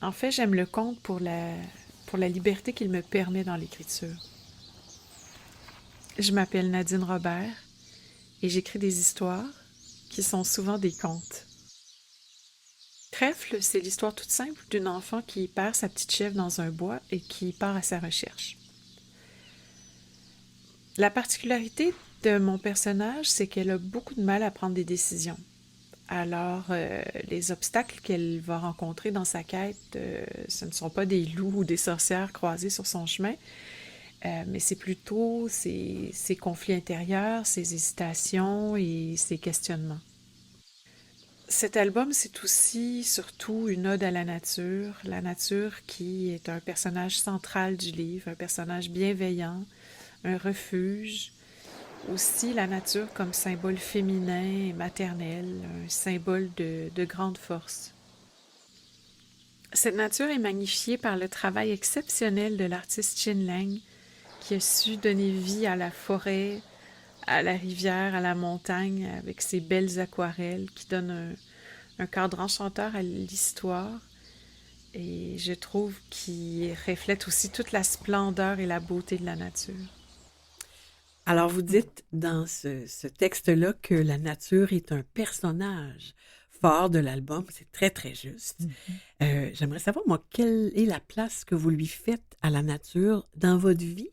En fait, j'aime le conte pour la liberté qu'il me permet dans l'écriture. Je m'appelle Nadine Robert. Et j'écris des histoires qui sont souvent des contes. Trèfle, c'est l'histoire toute simple d'une enfant qui perd sa petite chèvre dans un bois et qui part à sa recherche. La particularité de mon personnage, c'est qu'elle a beaucoup de mal à prendre des décisions. Alors, les obstacles qu'elle va rencontrer dans sa quête, ce ne sont pas des loups ou des sorcières croisés sur son chemin, mais c'est plutôt ses conflits intérieurs, ses hésitations et ses questionnements. Cet album, c'est aussi, surtout, une ode à la nature qui est un personnage central du livre, un personnage bienveillant, un refuge, aussi la nature comme symbole féminin et maternel, un symbole de grande force. Cette nature est magnifiée par le travail exceptionnel de l'artiste Chin Lang, qui a su donner vie à la forêt, à la rivière, à la montagne, avec ses belles aquarelles qui donnent un cadre enchanteur à l'histoire. Et je trouve qu'il reflète aussi toute la splendeur et la beauté de la nature. Alors, vous dites dans ce texte-là que la nature est un personnage fort de l'album. C'est très, très juste. J'aimerais savoir, moi, quelle est la place que vous lui faites à la nature dans votre vie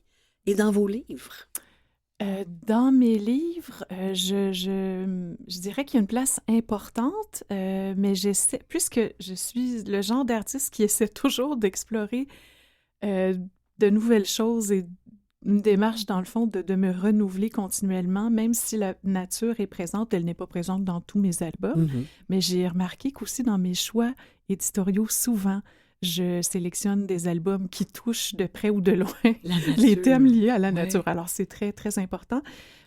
et dans vos livres? Dans mes livres, je dirais qu'il y a une place importante, mais j'essaie, puisque je suis le genre d'artiste qui essaie toujours d'explorer de nouvelles choses et une démarche, dans le fond, de me renouveler continuellement, même si la nature est présente, elle n'est pas présente dans tous mes albums, mais j'ai remarqué qu'aussi dans mes choix éditoriaux, souvent, je sélectionne des albums qui touchent de près ou de loin les thèmes liés à la nature. Alors, c'est très, très important.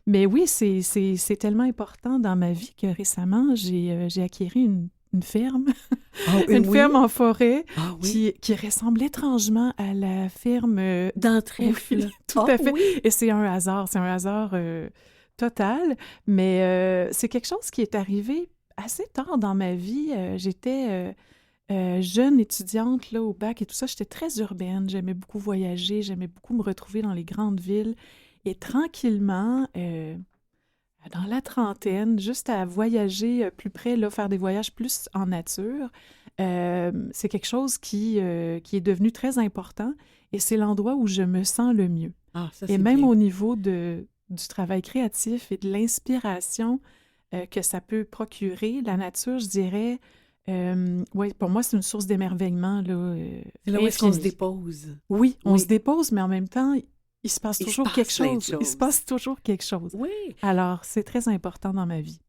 Mais oui, c'est tellement important dans ma vie que récemment, j'ai acquis une ferme, ferme en forêt qui ressemble étrangement à la ferme dans Trèfle. Oui, tout à fait. Oui. Et c'est un hasard total, mais c'est quelque chose qui est arrivé assez tard dans ma vie. J'étais jeune étudiante là, au bac et tout ça, j'étais très urbaine, j'aimais beaucoup voyager, j'aimais beaucoup me retrouver dans les grandes villes. Et tranquillement, dans la trentaine, juste à voyager plus près, là, faire des voyages plus en nature, c'est quelque chose qui est devenu très important et c'est l'endroit où je me sens le mieux. Ah, ça, et même bien. Au niveau du travail créatif et de l'inspiration que ça peut procurer, la nature, je dirais... oui, pour moi, c'est une source d'émerveillement. C'est là où est-ce qu'on se dépose. Oui, on se dépose, mais en même temps, il se passe toujours quelque chose. Il se passe toujours quelque chose. Oui. Alors, c'est très important dans ma vie.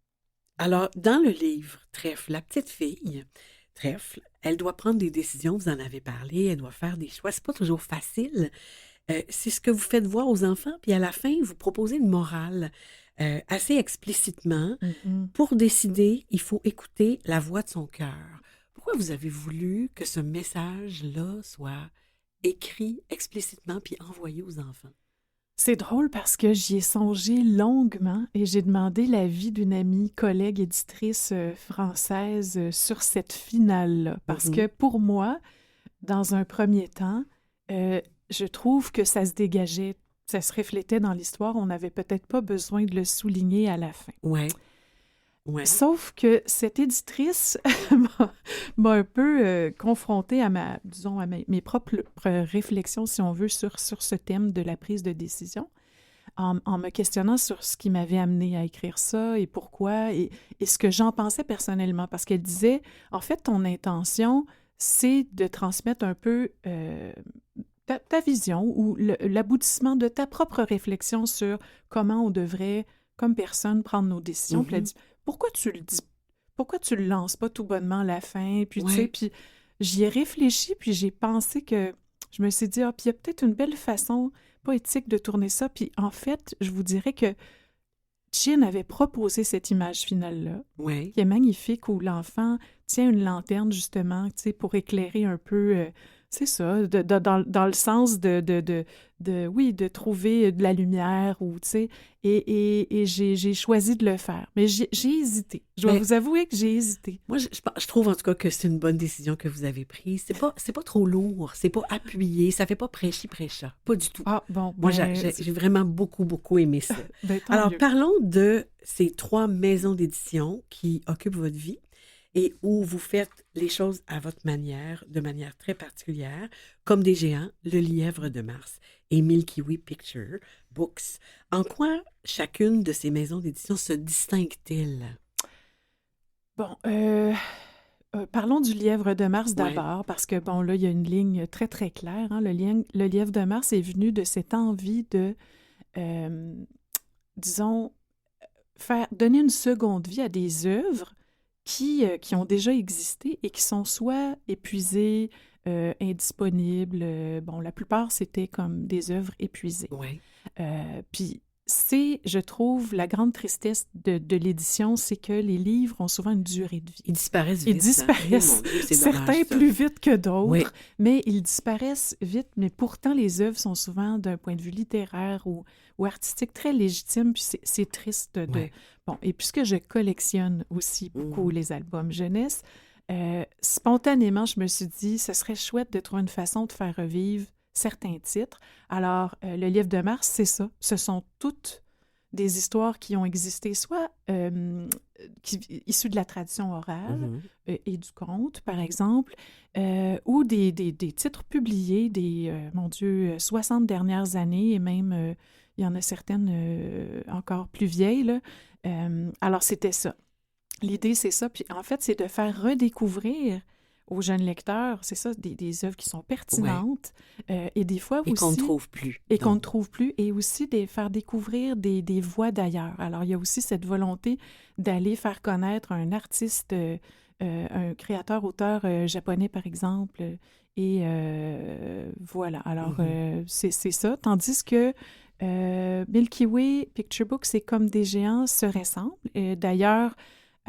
Alors, dans le livre Trèfle, la petite fille, Trèfle, elle doit prendre des décisions, vous en avez parlé, elle doit faire des choix. C'est pas toujours facile. C'est ce que vous faites voir aux enfants, puis à la fin, vous proposez une morale. Assez explicitement, pour décider, il faut écouter la voix de son cœur. Pourquoi vous avez voulu que ce message-là soit écrit explicitement puis envoyé aux enfants? C'est drôle parce que j'y ai songé longuement et j'ai demandé l'avis d'une amie, collègue, éditrice française sur cette finale-là. Parce que pour moi, dans un premier temps, je trouve que ça se dégageait. Ça se reflétait dans l'histoire, on n'avait peut-être pas besoin de le souligner à la fin. Ouais. Sauf que cette éditrice m'a un peu confrontée à mes propres réflexions, si on veut, sur ce thème de la prise de décision, en me questionnant sur ce qui m'avait amené à écrire ça et pourquoi, et ce que j'en pensais personnellement. Parce qu'elle disait, en fait, ton intention, c'est de transmettre un peu... ta vision ou l'aboutissement de ta propre réflexion sur comment on devrait, comme personne, prendre nos décisions. Puis elle dit, pourquoi tu le dis? Pourquoi tu le lances pas tout bonnement à la fin? Puis, tu sais, puis j'y ai réfléchi, puis j'ai pensé que... Je me suis dit, puis il y a peut-être une belle façon poétique de tourner ça. Puis en fait, je vous dirais que Chin avait proposé cette image finale-là, qui est magnifique, où l'enfant tient une lanterne, justement, tu sais, pour éclairer un peu... c'est ça, dans le sens de trouver de la lumière, ou, tu sais, et j'ai choisi de le faire. Mais j'ai hésité. Je dois vous avouer que j'ai hésité. Moi, je trouve en tout cas que c'est une bonne décision que vous avez prise. C'est pas trop lourd, c'est pas appuyé, ça fait pas prêchi-prêcha. Pas du tout. Ah, bon. Moi, j'ai vraiment beaucoup, beaucoup aimé ça. Alors, parlons de ces 3 maisons d'édition qui occupent votre vie et où vous faites les choses à votre manière, de manière très particulière, comme des géants, Le Lièvre de Mars et Milky Way Picture Books. En quoi chacune de ces maisons d'édition se distingue-t-elle? Bon, parlons du Lièvre de Mars d'abord, parce que, bon, là, il y a une ligne très, très claire. Hein? Le Lièvre de Mars est venu de cette envie de, disons, donner une seconde vie à des œuvres qui ont déjà existé et qui sont soit épuisées, indisponibles. Bon, la plupart, c'était comme des œuvres épuisées. Oui. Puis c'est, je trouve, la grande tristesse de l'édition, c'est que les livres ont souvent une durée de vie. Ils disparaissent vite. Ils disparaissent, Mon Dieu, c'est certains dommage, ça. plus vite que d'autres, Oui. mais ils disparaissent vite. Mais pourtant, les œuvres sont souvent, d'un point de vue littéraire ou artistique, très légitimes, puis c'est triste de... Ouais. Bon, et puisque je collectionne aussi beaucoup les albums jeunesse, spontanément, je me suis dit, ce serait chouette de trouver une façon de faire revivre certains titres. Alors, le livre de Mars, c'est ça. Ce sont toutes des histoires qui ont existé, soit issues de la tradition orale et du conte, par exemple, ou des titres publiés mon Dieu, 60 dernières années, et même, il y en a certaines encore plus vieilles, là. Alors, c'était ça. L'idée, c'est ça. Puis, en fait, c'est de faire redécouvrir aux jeunes lecteurs, c'est ça, des œuvres qui sont pertinentes et des fois aussi... Et qu'on ne trouve plus. Et qu'on ne trouve plus, et aussi de faire découvrir des voix d'ailleurs. Alors, il y a aussi cette volonté d'aller faire connaître un artiste, un créateur-auteur japonais, par exemple, et voilà. Alors, c'est ça. Tandis que Milky Way Picture Book, c'est comme des géants se ressemblent. D'ailleurs,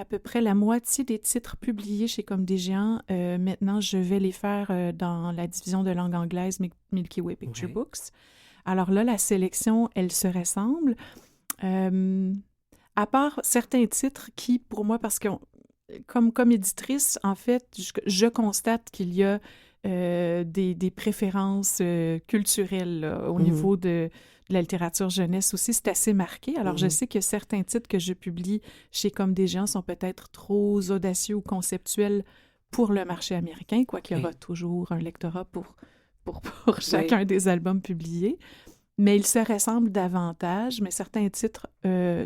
à peu près la moitié des titres publiés chez Comme des géants, maintenant, je vais les faire dans la division de langue anglaise Milky Way Picture Books. Alors là, la sélection, elle se ressemble. À part certains titres qui, pour moi, parce que comme éditrice, en fait, je constate qu'il y a des préférences culturelles là, au niveau de la littérature jeunesse aussi, c'est assez marqué. Alors, je sais que certains titres que je publie chez Comme des gens sont peut-être trop audacieux ou conceptuels pour le marché américain, quoiqu'il y aura toujours un lectorat pour chacun des albums publiés. Mais ils se ressemblent davantage, mais certains titres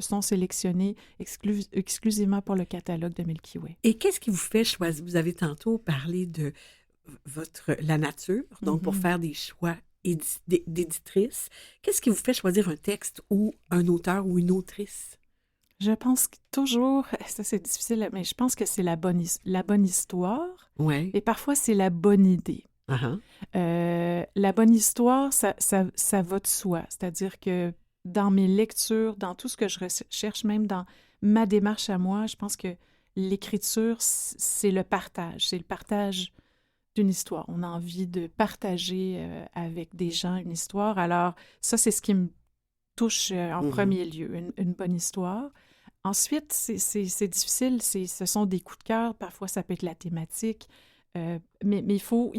sont sélectionnés exclusivement pour le catalogue de Milky Way. Et qu'est-ce qui vous fait choisir? Vous avez tantôt parlé de la nature, donc pour faire des choix d'éditrice. Qu'est-ce qui vous fait choisir un texte ou un auteur ou une autrice? Je pense que toujours, ça c'est difficile, mais je pense que c'est la bonne histoire. Ouais. Et parfois, c'est la bonne idée. La bonne histoire, ça va de soi. C'est-à-dire que dans mes lectures, dans tout ce que je recherche, même dans ma démarche à moi, je pense que l'écriture, c'est le partage. C'est le partage d'une histoire. On a envie de partager avec des gens une histoire. Alors, ça, c'est ce qui me touche en premier lieu, une bonne histoire. Ensuite, c'est difficile, ce sont des coups de cœur. Parfois, ça peut être la thématique. Mais il faut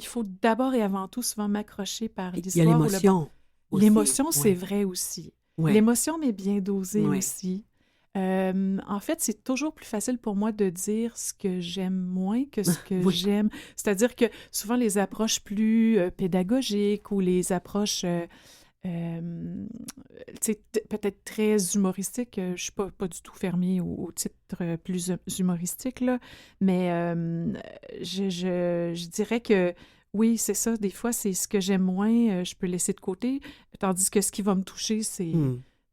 d'abord et avant tout souvent m'accrocher par l'histoire. Il y a l'émotion. L'émotion, c'est vrai aussi. Ouais. L'émotion, mais bien dosée aussi. En fait, c'est toujours plus facile pour moi de dire ce que j'aime moins que ce que j'aime. C'est-à-dire que souvent, les approches plus pédagogiques ou les approches peut-être très humoristiques, je ne suis pas du tout fermée aux titres plus humoristiques, là, mais je dirais que oui, c'est ça. Des fois, c'est ce que j'aime moins, je peux laisser de côté, tandis que ce qui va me toucher,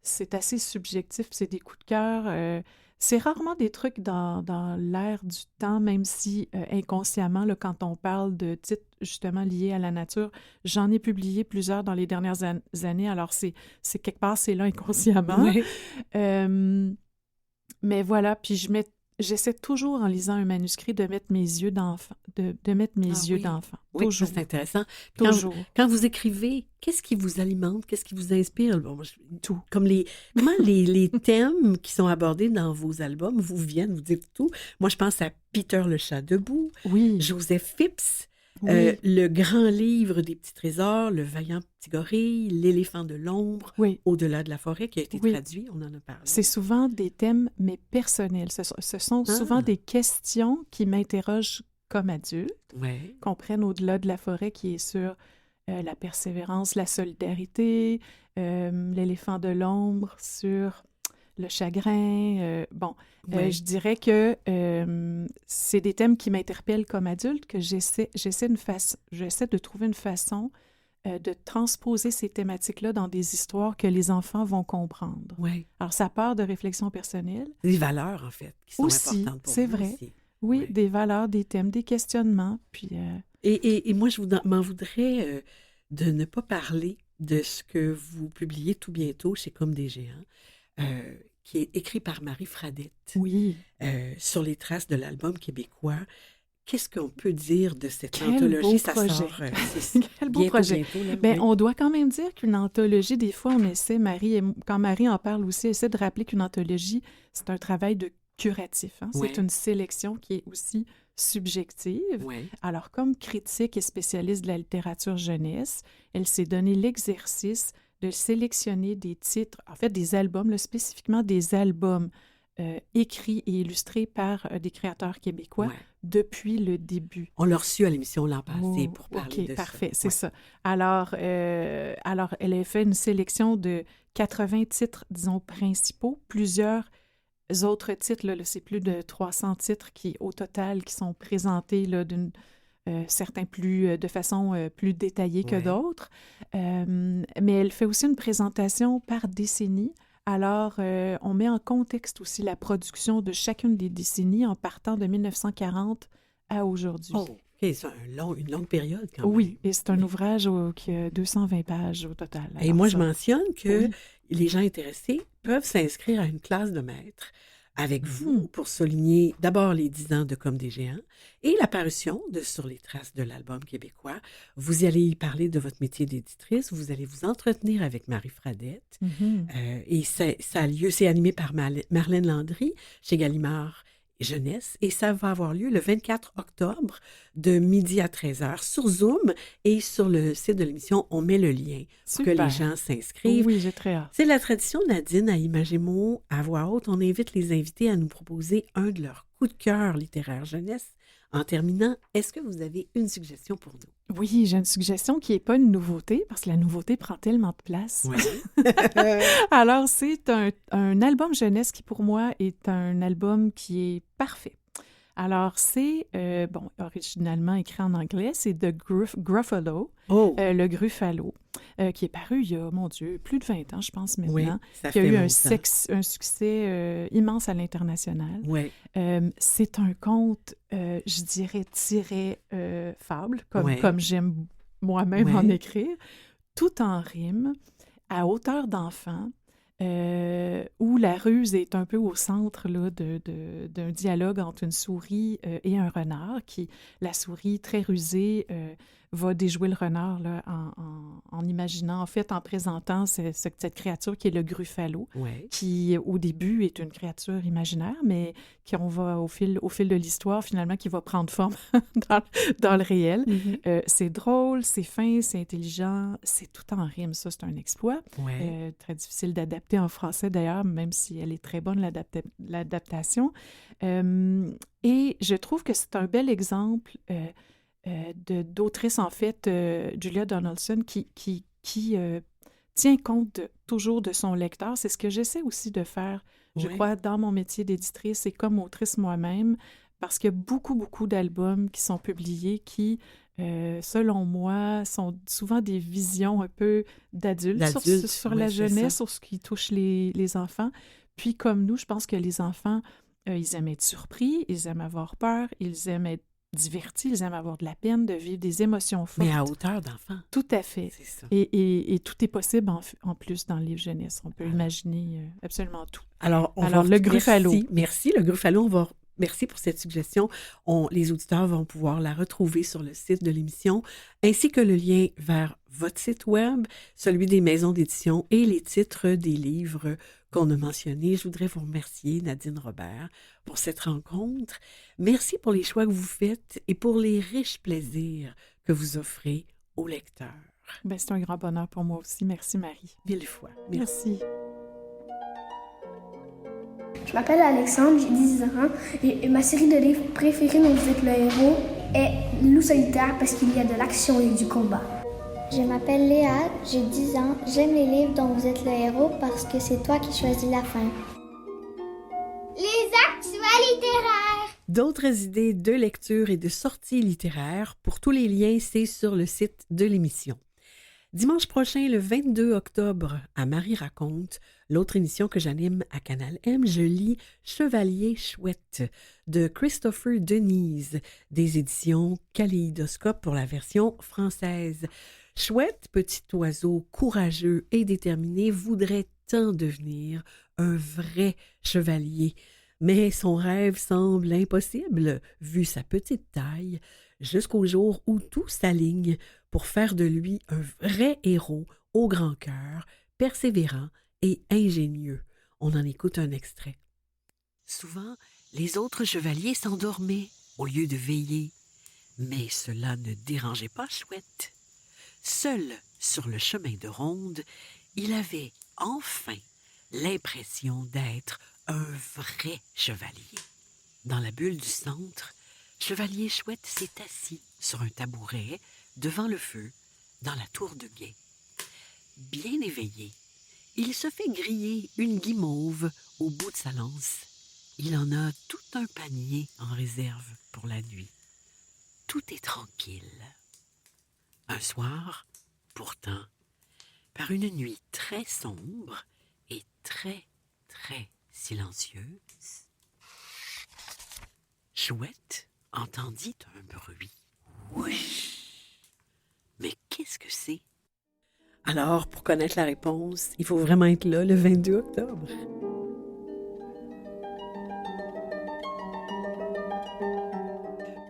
c'est assez subjectif, c'est des coups de cœur. C'est rarement des trucs dans l'air du temps, même si inconsciemment, là, quand on parle de titres justement liés à la nature, j'en ai publié plusieurs dans les dernières années, alors c'est quelque part, c'est là inconsciemment. Mais voilà, puis j'essaie toujours, en lisant un manuscrit, de mettre mes yeux d'enfant. De mettre mes yeux d'enfant. Oui, toujours. c'est intéressant. Toujours. Quand vous écrivez, qu'est-ce qui vous alimente? Qu'est-ce qui vous inspire? Bon, tout. Comme comment les thèmes qui sont abordés dans vos albums vous dites tout. Moi, je pense à Peter le chat debout, Joseph Phipps, le grand livre des petits trésors, Le vaillant petit gorille, L'éléphant de l'ombre, Au-delà de la forêt, qui a été traduit, on en a parlé. C'est souvent des thèmes, mais personnels. Ce sont souvent des questions qui m'interrogent comme adulte, qu'on prenne Au-delà de la forêt, qui est sur la persévérance, la solidarité, L'éléphant de l'ombre, sur le chagrin. Je dirais que c'est des thèmes qui m'interpellent comme adulte, que j'essaie de trouver une façon de transposer ces thématiques-là dans des histoires que les enfants vont comprendre. Alors, ça part de réflexions personnelles. Des valeurs, en fait, qui sont importantes pour vous. C'est vrai. Oui, des valeurs, des thèmes, des questionnements. Puis, Et moi, je m'en voudrais de ne pas parler de ce que vous publiez tout bientôt chez Comme des géants, qui est écrit par Marie Fradette. Oui. Sur les traces de l'album québécois. Quand qu'on peut dire de cette Quel anthologie? beau Ça projet. sort Quel beau projet. Bientôt, là, Ben, oui. on doit quand même dire qu'une anthologie, des fois, on essaie, quand Marie en parle aussi, elle essaie de rappeler qu'une anthologie, c'est un travail de curatif. Hein? Ouais. C'est une sélection qui est aussi subjective. Ouais. Alors, comme critique et spécialiste de la littérature jeunesse, elle s'est donné l'exercice de sélectionner des titres, en fait des albums, là, spécifiquement des albums écrits et illustrés par des créateurs québécois Ouais. depuis le début. On l'a reçu à l'émission l'an passé Oh, pour parler OK, de parfait, ça. c'est Ouais. ça. Alors, elle a fait une sélection de 80 titres, disons, principaux, plusieurs autres titres, là, c'est plus de 300 titres qui, au total, qui sont présentés là, certains de façon plus détaillée que Ouais. d'autres. Mais elle fait aussi une présentation par décennie. Alors, on met en contexte aussi la production de chacune des décennies en partant de 1940 à aujourd'hui. Oh, OK, c'est une longue période quand même. Oui, et c'est un ouvrage qui a 220 pages au total. Et Alors moi, ça, je mentionne que oui. les gens intéressés peuvent s'inscrire à une classe de maître avec vous pour souligner d'abord les 10 ans de Comme des géants et la parution de Sur les traces de l'album québécois. Vous allez y parler de votre métier d'éditrice, vous allez vous entretenir avec Marie Fradette. Et ça a lieu, c'est animé par Marlène Landry chez Gallimard Jeunesse et ça va avoir lieu le 24 octobre de midi à 13h sur Zoom et sur le site de l'émission, on met le lien pour que Super. les gens s'inscrivent. Oui, j'ai très hâte. C'est la tradition, Nadine, à Imagémo, à voix haute. On invite les invités à nous proposer un de leurs coups de cœur littéraires jeunesse. En terminant, est-ce que vous avez une suggestion pour nous? Oui, j'ai une suggestion qui n'est pas une nouveauté, parce que la nouveauté prend tellement de place. Oui. Alors, c'est un album jeunesse qui, pour moi, est un album qui est parfait. Alors, c'est, originalement écrit en anglais, c'est The Gruffalo, le Gruffalo, qui est paru il y a, mon Dieu, plus de 20 ans, je pense, maintenant, Oui, ça qui a fait eu longtemps. un succès immense à l'international. Oui. C'est un conte, je dirais, tiré fable, comme j'aime moi-même en écrire, tout en rime, à hauteur d'enfant, où la ruse est un peu au centre là, d'un dialogue entre une souris et un renard, la souris très rusée va déjouer le renard là, en imaginant, en fait, en présentant cette créature qui est le Gruffalo, qui au début est une créature imaginaire, mais qu'on va au fil de l'histoire, finalement, qui va prendre forme dans le réel. Mm-hmm. C'est drôle, c'est fin, c'est intelligent, c'est tout en rime, ça, c'est un exploit. Très difficile d'adapter en français, d'ailleurs, même si elle est très bonne, l'adaptation. Et je trouve que c'est un bel exemple d'autrice, en fait, Julia Donaldson, qui tient compte toujours de son lecteur. C'est ce que j'essaie aussi de faire, je crois, dans mon métier d'éditrice et comme autrice moi-même, parce qu'il y a beaucoup, beaucoup d'albums qui sont publiés qui, selon moi, sont souvent des visions un peu d'adultes sur la jeunesse, sur ce qui touche les enfants. Puis comme nous, je pense que les enfants, ils aiment être surpris, ils aiment avoir peur, ils aiment être divertis, ils aiment avoir de la peine, de vivre des émotions fortes. Mais à hauteur d'enfant. Tout à fait. C'est ça. Et tout est possible en plus dans le livre jeunesse. On peut imaginer absolument tout. Alors le Gruffalo. Merci, le Gruffalo. Merci pour cette suggestion. Les auditeurs vont pouvoir la retrouver sur le site de l'émission, ainsi que le lien vers votre site web, celui des maisons d'édition et les titres des livres qu'on a mentionnés. Je voudrais vous remercier, Nadine Robert, pour cette rencontre. Merci pour les choix que vous faites et pour les riches plaisirs que vous offrez aux lecteurs. Ben, c'est un grand bonheur pour moi aussi. Merci, Marie. 1000 fois. Merci. Je m'appelle Alexandre, j'ai 10 ans et ma série de livres préférée dont vous êtes le héros est Loup solitaire parce qu'il y a de l'action et du combat. Je m'appelle Léa, j'ai 10 ans, j'aime les livres dont vous êtes le héros parce que c'est toi qui choisis la fin. Les Actua littéraires. D'autres idées de lecture et de sorties littéraires, pour tous les liens, c'est sur le site de l'émission. Dimanche prochain, le 22 octobre, à Marie raconte, l'autre émission que j'anime à Canal M, je lis Chevalier chouette de Christopher Denise, des éditions Kaléidoscope pour la version française. Chouette, petit oiseau courageux et déterminé, voudrait tant devenir un vrai chevalier. Mais son rêve semble impossible, vu sa petite taille, jusqu'au jour où tout s'aligne pour faire de lui un vrai héros au grand cœur, persévérant et ingénieux. On en écoute un extrait. Souvent, les autres chevaliers s'endormaient au lieu de veiller. Mais cela ne dérangeait pas Chouette. Seul sur le chemin de ronde, il avait enfin l'impression d'être un vrai chevalier. Dans la bulle du centre, Chevalier Chouette s'est assis sur un tabouret devant le feu dans la tour de guet. Bien éveillé, il se fait griller une guimauve au bout de sa lance. Il en a tout un panier en réserve pour la nuit. Tout est tranquille. Un soir, pourtant, par une nuit très sombre et très, très silencieuse, Chouette entendit un bruit. Ouish! Mais qu'est-ce que c'est? Alors, pour connaître la réponse, il faut vraiment être là le 22 octobre.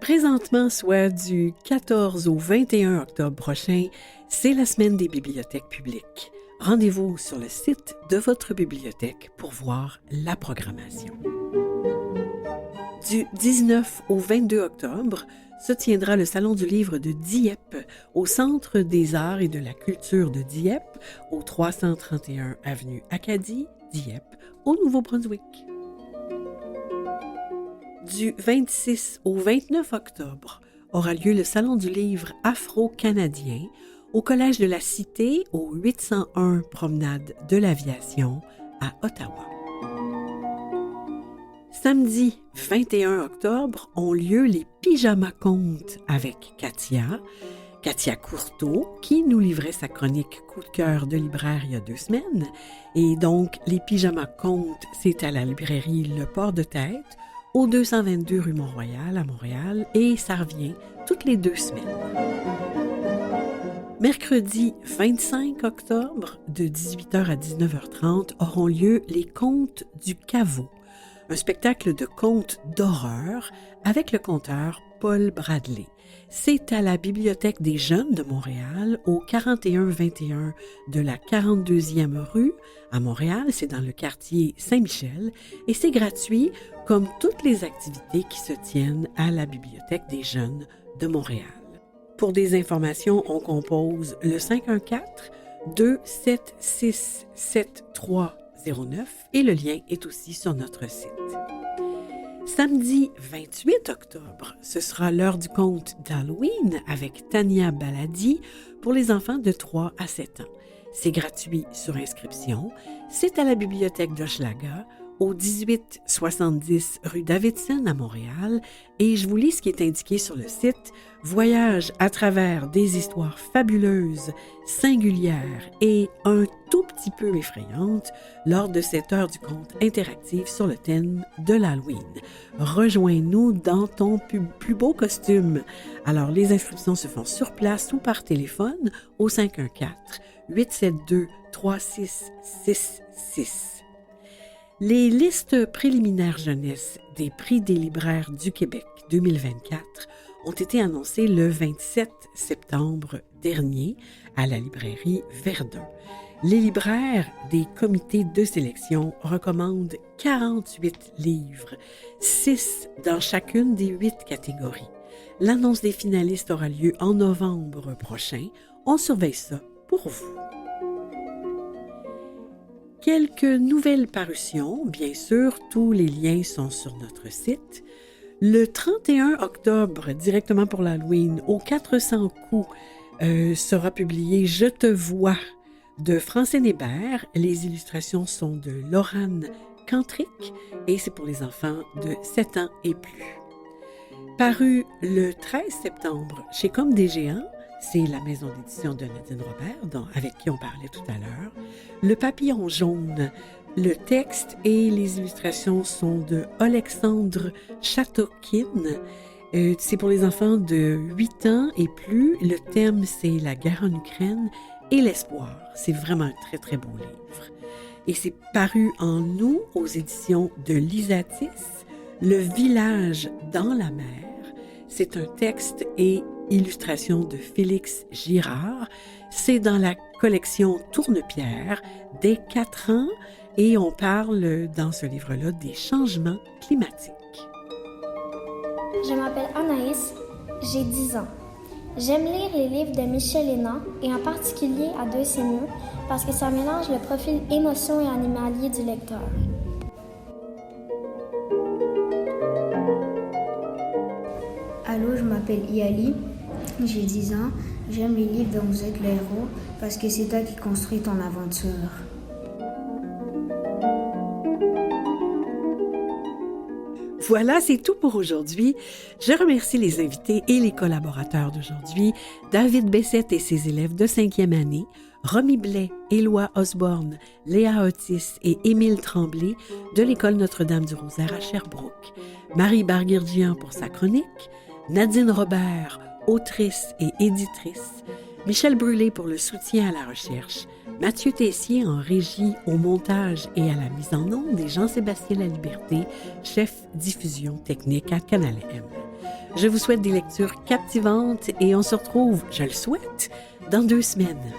Présentement, soit du 14 au 21 octobre prochain, c'est la semaine des bibliothèques publiques. Rendez-vous sur le site de votre bibliothèque pour voir la programmation. Du 19 au 22 octobre se tiendra le Salon du livre de Dieppe au Centre des arts et de la culture de Dieppe, au 331 avenue Acadie, Dieppe, au Nouveau-Brunswick. Du 26 au 29 octobre aura lieu le Salon du livre afro-canadien au Collège de la Cité, au 801 Promenade de l'Aviation, à Ottawa. Samedi 21 octobre ont lieu les Pyjama Contes avec Katia Courteau, qui nous livrait sa chronique Coup de cœur de libraire il y a 2 semaines. Et donc, les Pyjama Contes, c'est à la librairie Le Port de Tête, au 222 rue Mont-Royal à Montréal, et ça revient toutes les 2 semaines. Mercredi 25 octobre, de 18h à 19h30, auront lieu les Contes du Caveau, un spectacle de contes d'horreur avec le conteur Paul Bradley. C'est à la Bibliothèque des Jeunes de Montréal, au 4121 de la 42e rue à Montréal. C'est dans le quartier Saint-Michel et c'est gratuit comme toutes les activités qui se tiennent à la Bibliothèque des Jeunes de Montréal. Pour des informations, on compose le 514-276-7309 et le lien est aussi sur notre site. Samedi 28 octobre, ce sera l'heure du conte d'Halloween avec Tania Baladi pour les enfants de 3 à 7 ans. C'est gratuit sur inscription. C'est à la bibliothèque d'Hochelaga, au 1870 rue Davidson à Montréal. Et je vous lis ce qui est indiqué sur le site. Voyage à travers des histoires fabuleuses, singulières et un tout petit peu effrayantes lors de cette heure du conte interactive sur le thème de l'Halloween. Rejoins-nous dans ton plus beau costume. Alors, les inscriptions se font sur place ou par téléphone au 514-872-3666. Les listes préliminaires jeunesse des prix des libraires du Québec 2024 ont été annoncées le 27 septembre dernier à la librairie Verdun. Les libraires des comités de sélection recommandent 48 livres, 6 dans chacune des 8 catégories. L'annonce des finalistes aura lieu en novembre prochain. On surveille ça pour vous. Quelques nouvelles parutions, bien sûr, tous les liens sont sur notre site. Le 31 octobre, directement pour l'Halloween, aux 400 coups, sera publié « Je te vois » de Francine Hébert. Les illustrations sont de Laurane Cantric et c'est pour les enfants de 7 ans et plus. Paru le 13 septembre chez Comme des Géants, c'est la maison d'édition de Nadine Robert, avec qui on parlait tout à l'heure. Le papillon jaune, le texte et les illustrations sont de Alexandre Chatokin C'est pour les enfants de 8 ans et plus. Le thème, c'est la guerre en Ukraine et l'espoir. C'est vraiment un très, très beau livre. Et c'est paru en août aux éditions de Lisatis, Le village dans la mer. C'est un texte et illustration de Félix Girard. C'est dans la collection Tourne-Pierre dès 4 ans et on parle dans ce livre-là des changements climatiques. Je m'appelle Anaïs, j'ai 10 ans. J'aime lire les livres de Michel Hénan et en particulier À deux c'est mieux parce que ça mélange le profil émotion et animalier du lecteur. Allô, je m'appelle Iali, j'ai 10 ans. J'aime les livres dont vous êtes le héros parce que c'est toi qui construis ton aventure. Voilà, c'est tout pour aujourd'hui. Je remercie les invités et les collaborateurs d'aujourd'hui, David Bessette et ses élèves de 5e année, Romy Blais, Éloi Osborne, Léa Otis et Émile Tremblay de l'École Notre-Dame du Rosaire à Sherbrooke, Marie Barguirgian pour sa chronique, Nadine Robert, autrice et éditrice, Michel Brûlé pour le soutien à la recherche, Mathieu Tessier en régie, au montage et à la mise en onde et Jean-Sébastien Laliberté, chef diffusion technique à Canal M. Je vous souhaite des lectures captivantes et on se retrouve, je le souhaite, dans 2 semaines.